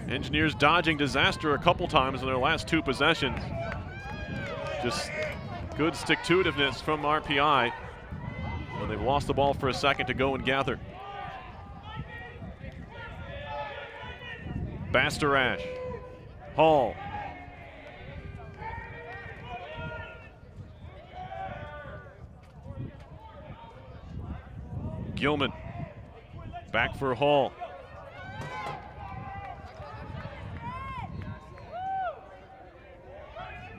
Engineers dodging disaster a couple times in their last 2 possessions. Just good stick-to-itiveness from RPI. When they've lost the ball for a second to go and gather. Bastarash. Hall. Gilman. Back for Hall.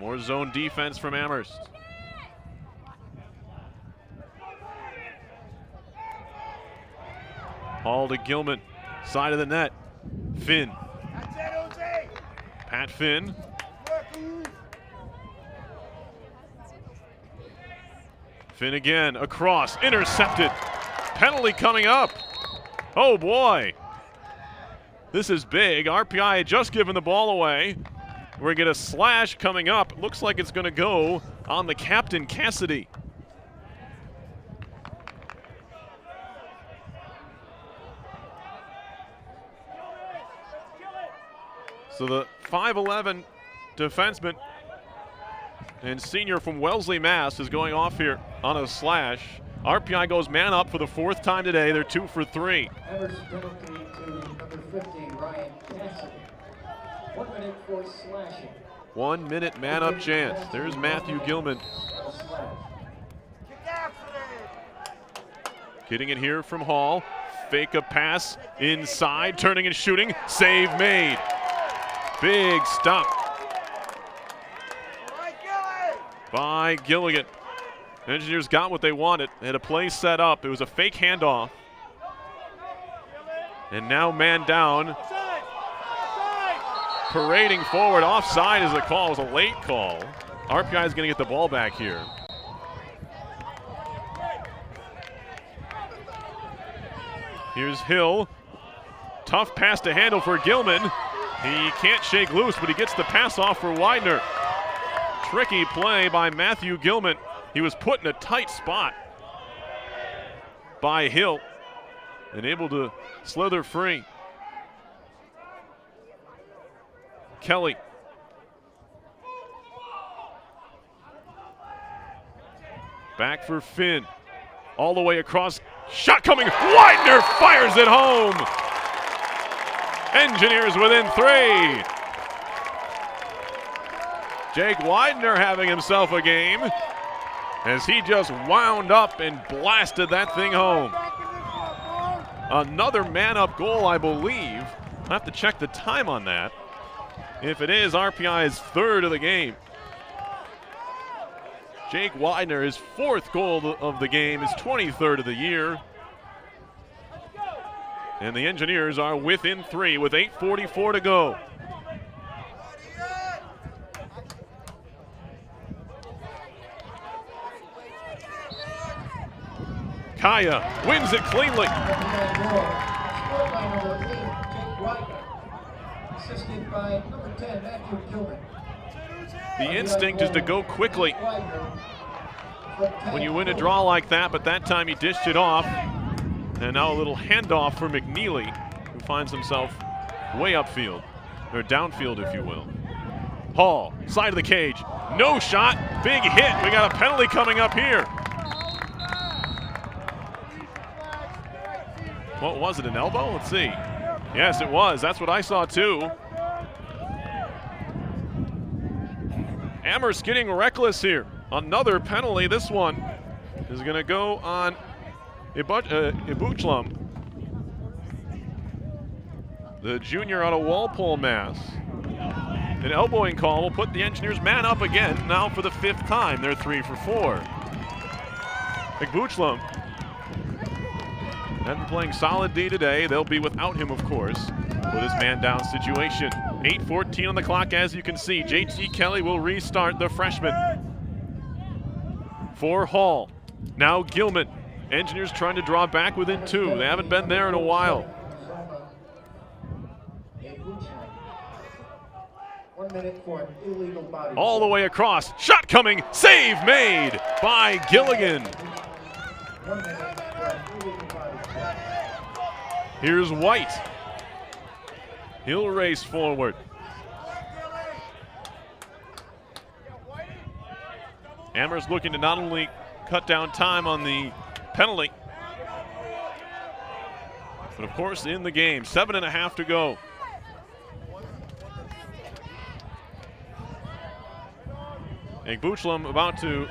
More zone defense from Amherst. Hall to Gilman, side of the net. Finn. Pat Finn. Finn again, across, intercepted. Penalty coming up. Oh boy. This is big. RPI had just given the ball away. We're gonna get a slash coming up. Looks like it's gonna go on the captain, Cassidy. So the 5'11" defenseman and senior from Wellesley, Mass. is going off here on a slash. RPI goes man up for the 4th time today. They're 2 for 3. Amherst penalty to number 50, Ryan Cassidy. 1 minute for slashing. 1 minute man-up chance. There's Matthew Gilman. Getting it here from Hall. Fake a pass inside, turning and shooting. Save made. Big stop by Gilligan. Engineers got what they wanted. They had a play set up. It was a fake handoff. And now man down. Parading forward. Offside is the call. It was a late call. RPI is going to get the ball back here. Here's Hill. Tough pass to handle for Gilman. He can't shake loose, but he gets the pass off for Widener. Tricky play by Matthew Gilman. He was put in a tight spot by Hill and able to slither free. Kelly. Back for Finn. All the way across. Shot coming. Widener fires it home. Engineers within 3. Jake Widener having himself a game as he just wound up and blasted that thing home. Another man-up goal, I believe. I'll have to check the time on that. If it is, RPI's 3rd of the game. Jake Widener, his 4th goal of the game, his 23rd of the year. And the Engineers are within 3 with 8:44 to go. Kaya wins it cleanly. Assisted by number 10, Matthew Gilman. The instinct is to go quickly when you win a draw like that, but that time he dished it off. And now a little handoff for McNeely, who finds himself way upfield, or downfield, if you will. Hall, side of the cage, no shot, big hit. We got a penalty coming up here. What was it, an elbow? Let's see. Yes, it was. That's what I saw too. Amherst getting reckless here. Another penalty. This one is going to go on Ibuchlam, the junior out of Walpole, Mass. An elbowing call will put the Engineers man up again, now for the 5th time. They're 3 for 4. Ibuchlam hasn't been playing solid D today. They'll be without him, of course, with his man down situation. 8:14 on the clock, as you can see. JT Kelly will restart, the freshman. For Hall. Now Gilman. Engineers trying to draw back within 2. They haven't been there in a while. 1 minute for an illegal body. All the way across. Shot coming. Save made by Gilligan. 1 minute for an illegal body. Here's White. He'll race forward. Amherst looking to not only cut down time on the penalty, but of course in the game. 7.5 to go. Ibuchlam about to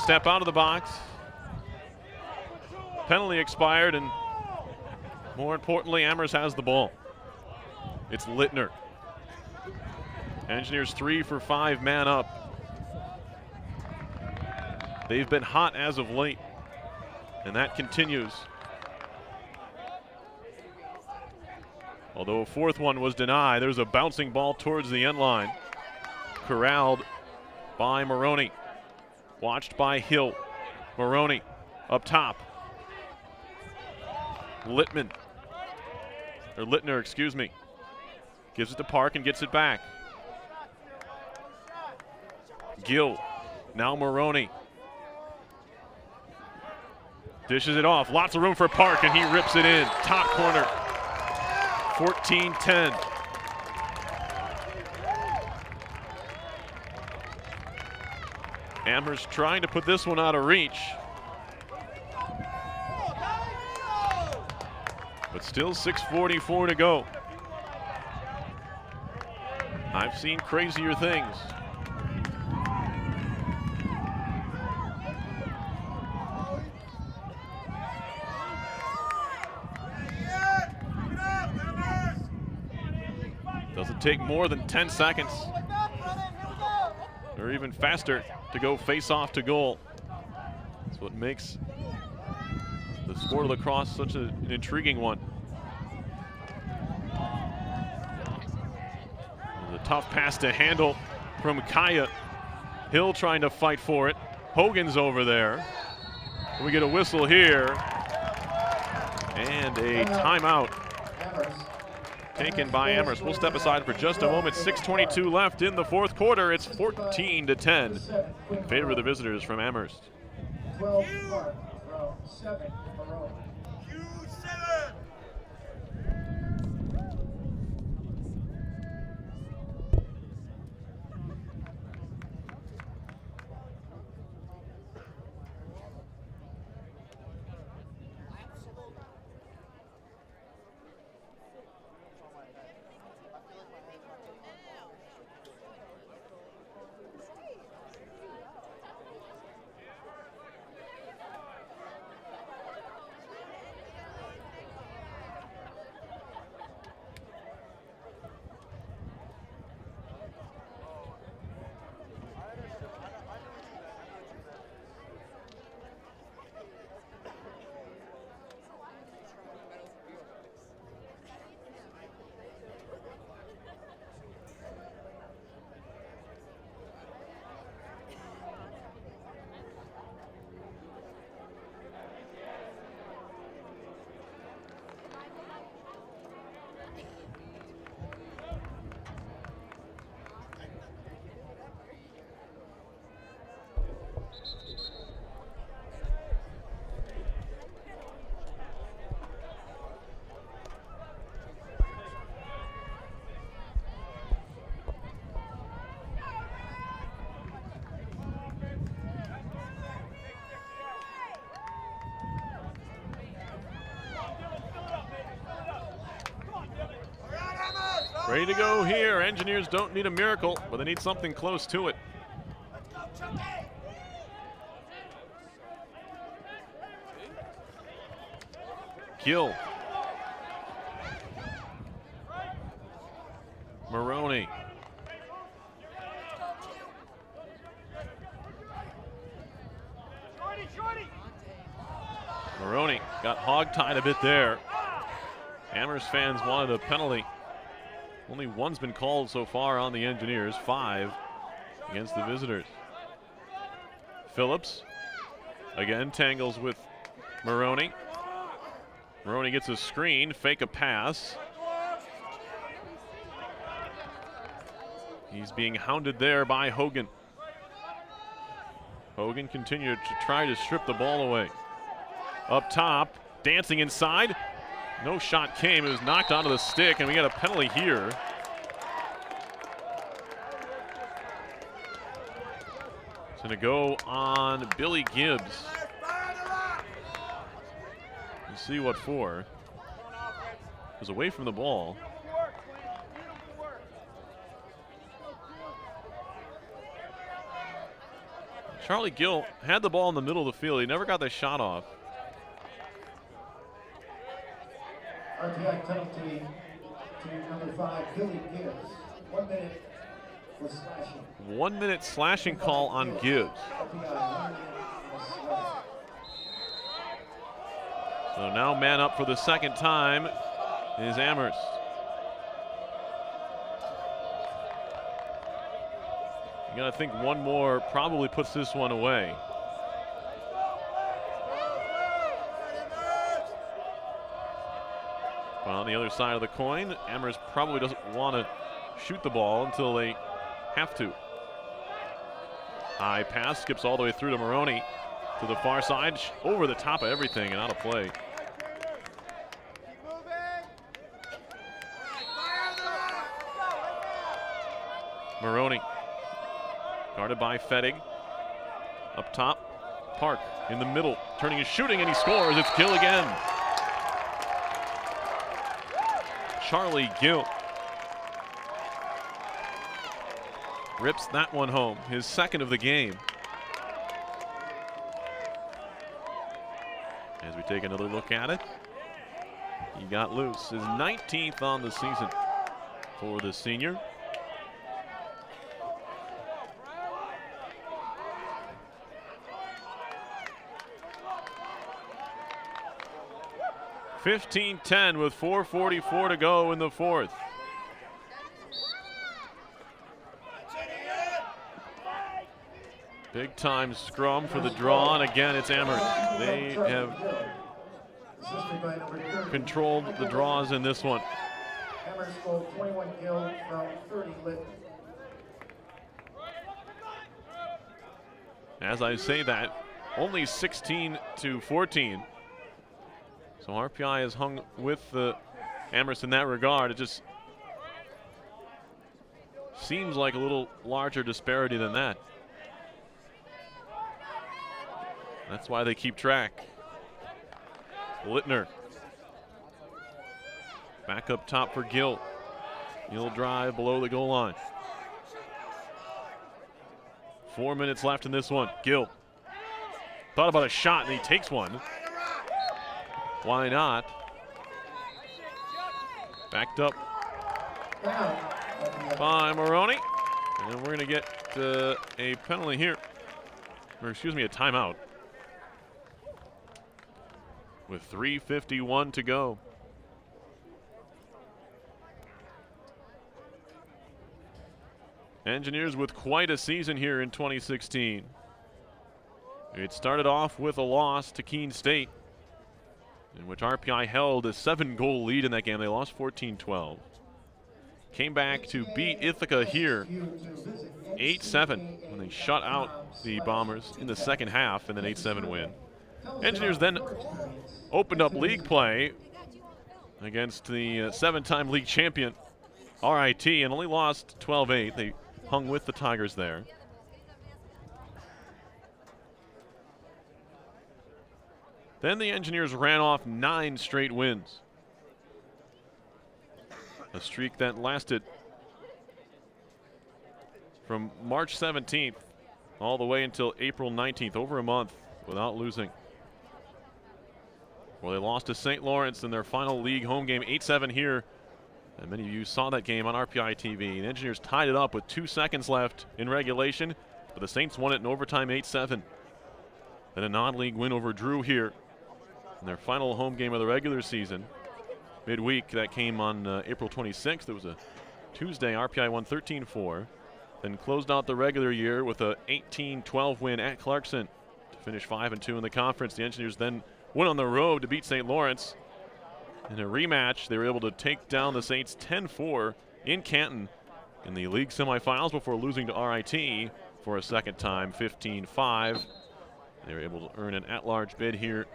step out of the box. Penalty expired, and more importantly, Amherst has the ball. It's Littner. Engineers 3 for 5 man up. They've been hot as of late, and that continues. Although a 4th one was denied, there's a bouncing ball towards the end line. Corralled by Maroney. Watched by Hill. Maroney up top. Littner, excuse me. Gives it to Park and gets it back. Gill, now Maroney. Dishes it off, lots of room for Park, and he rips it in. Top corner, 14-10. Amherst trying to put this one out of reach. But still 6:44 to go. I've seen crazier things. Doesn't take more than 10 seconds, or even faster, to go face off to goal. That's what makes the sport of lacrosse such an intriguing one. There's a tough pass to handle from Kaya. Hill trying to fight for it. Hogan's over there. We get a whistle here. And a timeout taken by Amherst. We'll step aside for just a moment. 6:22 left in the fourth quarter. It's 14-10 in favor of the visitors from Amherst. 12 mark from 7 Marone. Ready to go here. Engineers don't need a miracle, but they need something close to it. Gill. Maroney. Maroney got hog-tied a bit there. Amherst fans wanted a penalty. Only one's been called so far on the Engineers, 5 against the visitors. Phillips again tangles with Maroney. Maroney gets a screen, fake a pass. He's being hounded there by Hogan. Hogan continued to try to strip the ball away. Up top, dancing inside. No shot came. It was knocked onto the stick, and we got a penalty here. It's going to go on Billy Gibbs. We'll see what for. It was away from the ball. Charlie Gill had the ball in the middle of the field. He never got the shot off. RPI penalty to number 5, Billy Gibbs. 1 minute for slashing. 1 minute slashing call on Gibbs. So now man up for the second time is Amherst. You gotta think one more probably puts this one away. But on the other side of the coin, Amherst probably doesn't want to shoot the ball until they have to. High pass, skips all the way through to Maroney to the far side, over the top of everything and out of play. Maroney, guarded by Fettig. Up top, Park in the middle, turning and shooting, and he scores. It's Gill again. Charlie Gill. rips that one home, his second of the game. As we take another look at it, he got loose. His 19th on the season for the senior. (15-10) with 4:44 to go in the fourth. Big time scrum for the draw, and again it's Amherst. They have controlled the draws in this one. Amherst scored 21 Gill from 30 Litton. As I say that, only 16-14. So RPI has hung with Amherst in that regard. It just seems like a little larger disparity than that. That's why they keep track. Littner. Back up top for Gill. He'll drive below the goal line. 4 minutes left in this one. Gill thought about a shot and he takes one. Why not? Backed up by Maroney. And we're going to get a penalty here. Or excuse me, a timeout. With 3:51 to go. Engineers with quite a season here in 2016. It started off with a loss to Keene State, in which RPI held a 7-goal lead in that game. They lost 14-12. Came back to beat Ithaca here 8-7 when they shut out the Bombers in the second half in an 8-7 win. Engineers then opened up league play against the 7-time league champion RIT and only lost 12-8. They hung with the Tigers there. Then the Engineers ran off 9 straight wins. A streak that lasted from March 17th all the way until April 19th, over a month without losing. Well, they lost to St. Lawrence in their final league home game, 8-7 here. And many of you saw that game on RPI TV. The Engineers tied it up with 2 seconds left in regulation, but the Saints won it in overtime 8-7. Then a non-league win over Drew here in their final home game of the regular season. Midweek, that came on April 26th. It was a Tuesday. RPI won 13-4. Then closed out the regular year with a 18-12 win at Clarkson to finish 5-2 in the conference. The Engineers then went on the road to beat St. Lawrence. In a rematch, they were able to take down the Saints 10-4 in Canton in the league semifinals before losing to RIT for a second time, 15-5. They were able to earn an at-large bid here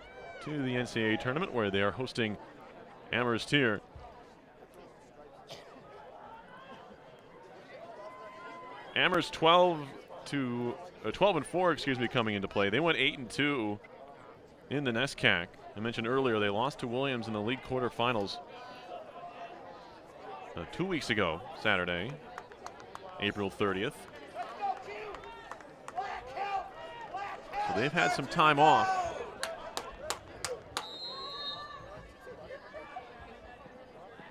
to the NCAA tournament, where they are hosting Amherst here. Amherst 12-4, coming into play. They went 8-2 in the NESCAC. I mentioned earlier they lost to Williams in the league quarterfinals 2 weeks ago, Saturday, April 30th. So they've had some time off.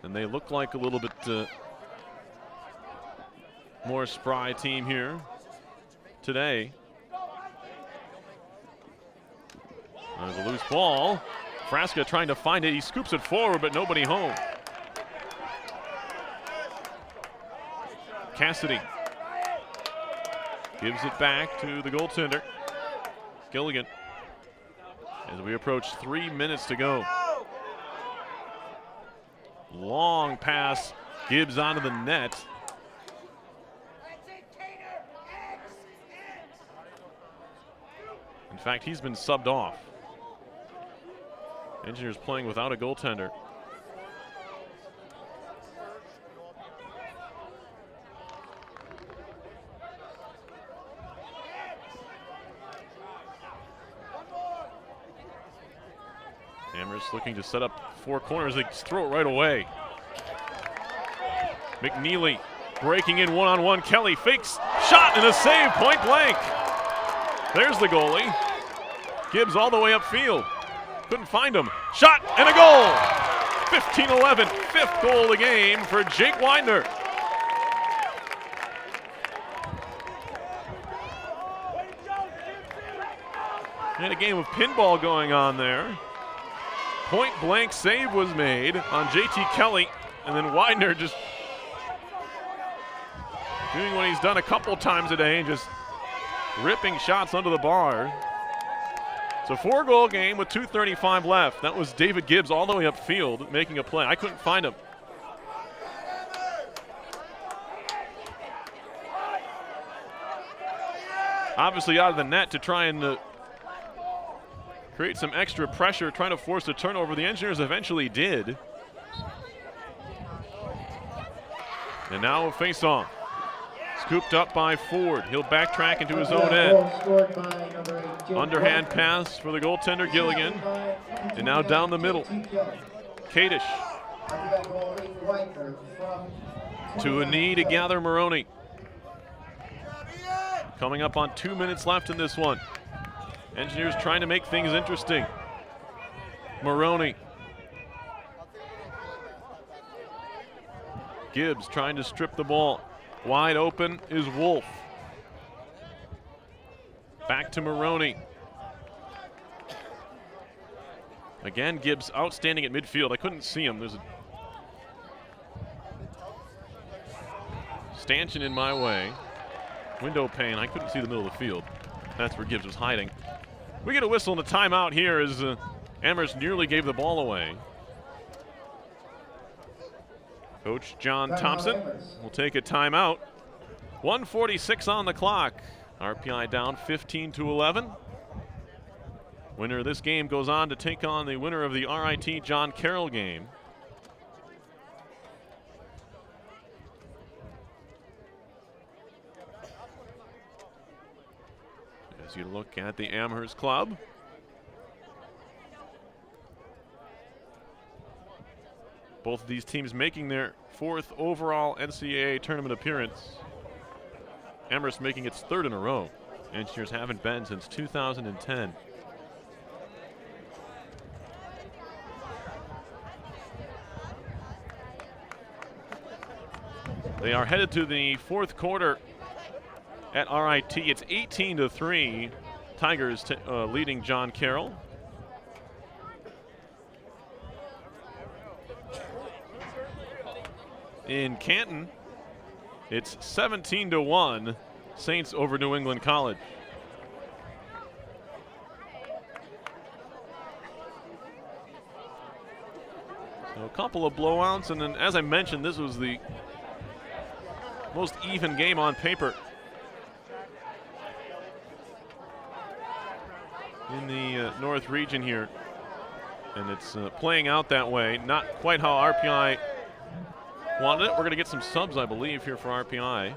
And they look like a little bit more spry team here today. There's a loose ball. Frasca trying to find it. He scoops it forward, but nobody home. Cassidy gives it back to the goaltender, Gilligan, as we approach 3 minutes to go. Long pass, Gibbs onto the net. In fact, he's been subbed off. Engineers playing without a goaltender. Amherst looking to set up 4 corners. They throw it right away. McNeely breaking in one-on-one. Kelly fakes Shot and a save, point blank. There's the goalie. Gibbs all the way upfield. Couldn't find him. Shot and a goal. 15-11, fifth goal of the game for Jake Widener. And a game of pinball going on there. Point blank save was made on JT Kelly, and then Widener just doing what he's done a couple times a day and just ripping shots under the bar. It's a 4-goal game with 2:35 left. That was David Gibbs all the way upfield making a play. I couldn't find him. Obviously out of the net to try and create some extra pressure, trying to force a turnover. The Engineers eventually did. And now a face-off. Scooped up by Ford. He'll backtrack into his own end. Underhand pass for the goaltender, Gilligan. And now down the middle. Kadish. To a knee to gather Maroney. Coming up on 2 minutes left in this one. Engineers trying to make things interesting. Maroney. Gibbs trying to strip the ball. Wide open is Wolf. Back to Maroney. Again, Gibbs outstanding at midfield. I couldn't see him. There's a stanchion in my way. Window pane. I couldn't see the middle of the field. That's where Gibbs was hiding. We get a whistle and a timeout here as Amherst nearly gave the ball away. Coach John Thompson will take a timeout. 1:46 on the clock. RPI down 15-11. Winner of this game goes on to take on the winner of the RIT John Carroll game. As you look at the Amherst club. Both of these teams making their 4th overall NCAA tournament appearance. Amherst making its 3rd in a row. Engineers haven't been since 2010. They are headed to the 4th quarter at RIT. It's 18-3. Tigers leading John Carroll. In Canton, it's 17-1. Saints over New England College. So a couple of blowouts, and then as I mentioned, this was the most even game on paper in the North region here. And it's playing out that way. Not quite how RPI wanted it. We're going to get some subs, I believe, here for RPI.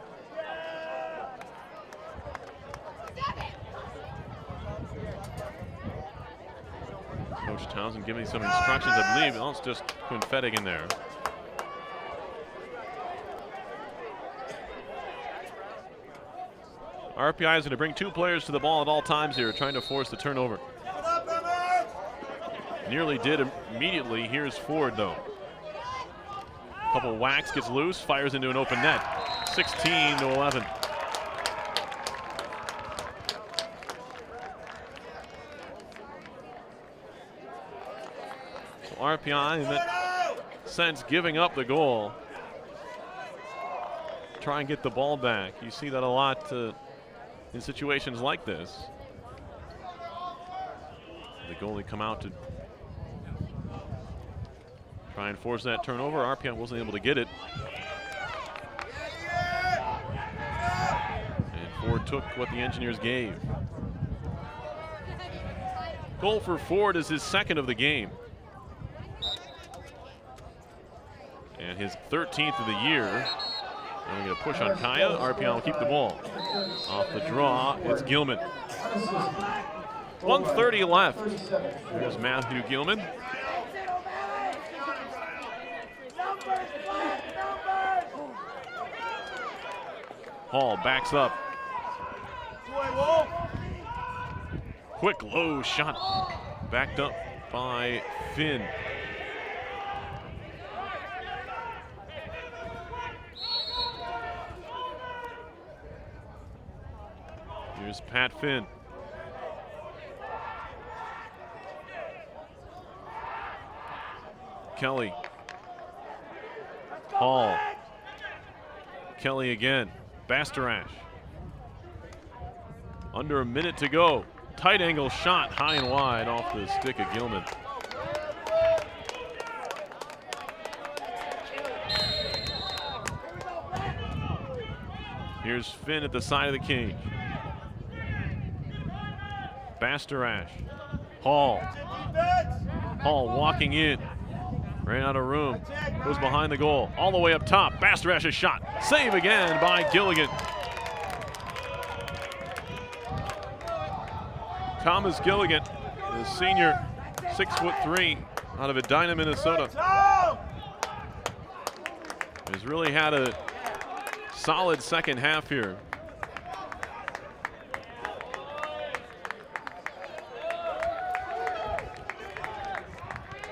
Coach Townsend giving some instructions, I believe. Oh, it's just Quinfettig in there. RPI is going to bring 2 players to the ball at all times here, trying to force the turnover. Nearly did immediately. Here's Ford, though. Couple whacks, gets loose, fires into an open net. 16-11. So RPI, in that sense, giving up the goal. Try and get the ball back. You see that a lot in situations like this. The goalie come out to try and force that turnover. RPI wasn't able to get it. And Ford took what the Engineers gave. Goal for Ford is his 2nd of the game. And his 13th of the year. And we're going to push on Kaya. RPI will keep the ball. Off the draw, it's Gilman. 1:30 left. There's Matthew Gilman. Hall backs up. Quick low shot. Backed up by Finn. Here's Pat Finn. Kelly. Hall. Kelly again. Bastarash. Under a minute to go. Tight angle shot high and wide off the stick of Gilman. Here's Finn at the side of the cage. Bastarash. Hall. Hall walking in. Ran out of room. Goes behind the goal. All the way up top. Bastarash's shot. Save again by Gilligan. Thomas Gilligan, the senior, 6'3", out of Edina, Minnesota. Has really had a solid second half here.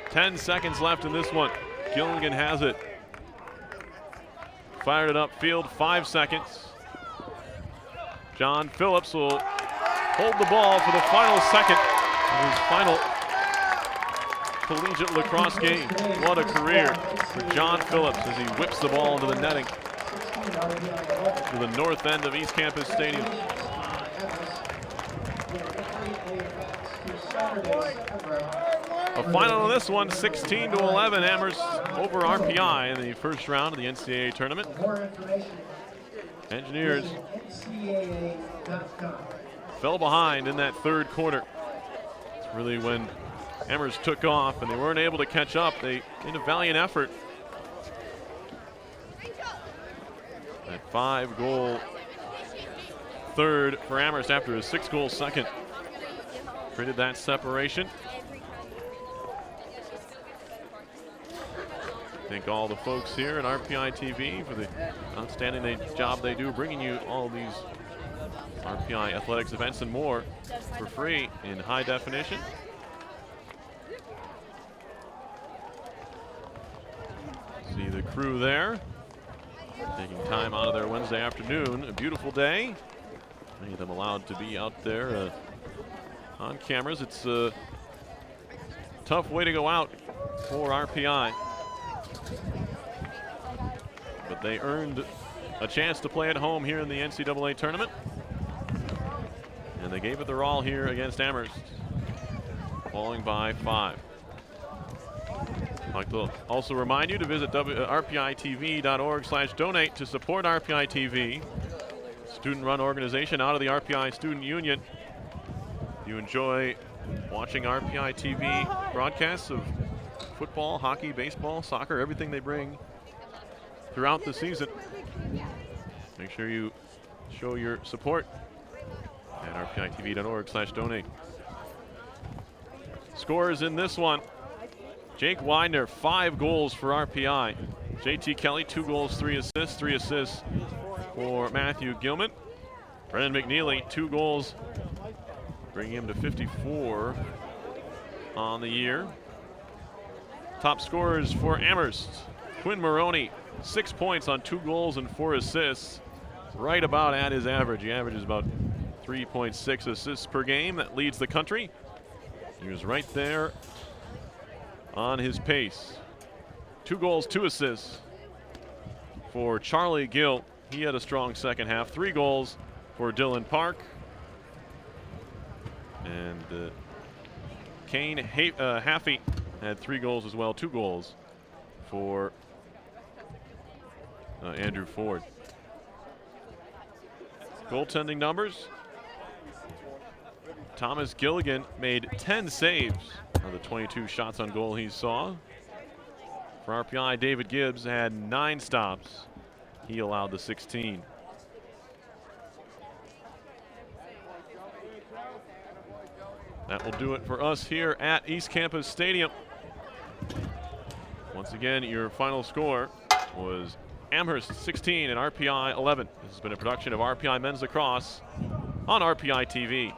Ten seconds left in this one. Gilligan has it. Fired it upfield, 5 seconds. John Phillips will hold the ball for the final second of his final collegiate lacrosse game. What a career for John Phillips as he whips the ball into the netting to the north end of East Campus Stadium. A final on this one, 16-11, Amherst over RPI in the first round of the NCAA tournament. Engineers fell behind in that third quarter. It's really when Amherst took off and they weren't able to catch up. They made a valiant effort. That 5-goal third for Amherst after a 6-goal second created that separation. Thank all the folks here at RPI TV for the outstanding job they do bringing you all these RPI athletics events and more for free in high definition. See the crew there taking time out of their Wednesday afternoon. A beautiful day. Many of them allowed to be out there on cameras. It's a tough way to go out for RPI. But they earned a chance to play at home here in the NCAA tournament. And they gave it their all here against Amherst, falling by 5. I'd like to also remind you to visit rpitv.org/donate to support RPI TV, student-run organization out of the RPI Student Union. If you enjoy watching RPI TV broadcasts of football, hockey, baseball, soccer, everything they bring throughout the season, make sure you show your support at rpitv.org/donate. Scores in this one. Jake Widener, 5 goals for RPI. JT Kelly, 2 goals, 3 assists. 3 assists for Matthew Gilman. Brennan McNeely, 2 goals, bringing him to 54 on the year. Top scorers for Amherst. Quinn Maroney, 6 points on 2 goals and 4 assists. Right about at his average. He averages about 3.6 assists per game. That leads the country. He was right there on his pace. 2 goals, 2 assists for Charlie Gill. He had a strong second half. 3 goals for Dylan Park. And Kane Haffey had 3 goals as well. 2 goals for Andrew Ford. Goaltending numbers. Thomas Gilligan made 10 saves on the 22 shots on goal he saw. For RPI, David Gibbs had 9 stops. He allowed the 16. That will do it for us here at East Campus Stadium. Once again, your final score was Amherst 16 and RPI 11. This has been a production of RPI Men's Lacrosse on RPI TV.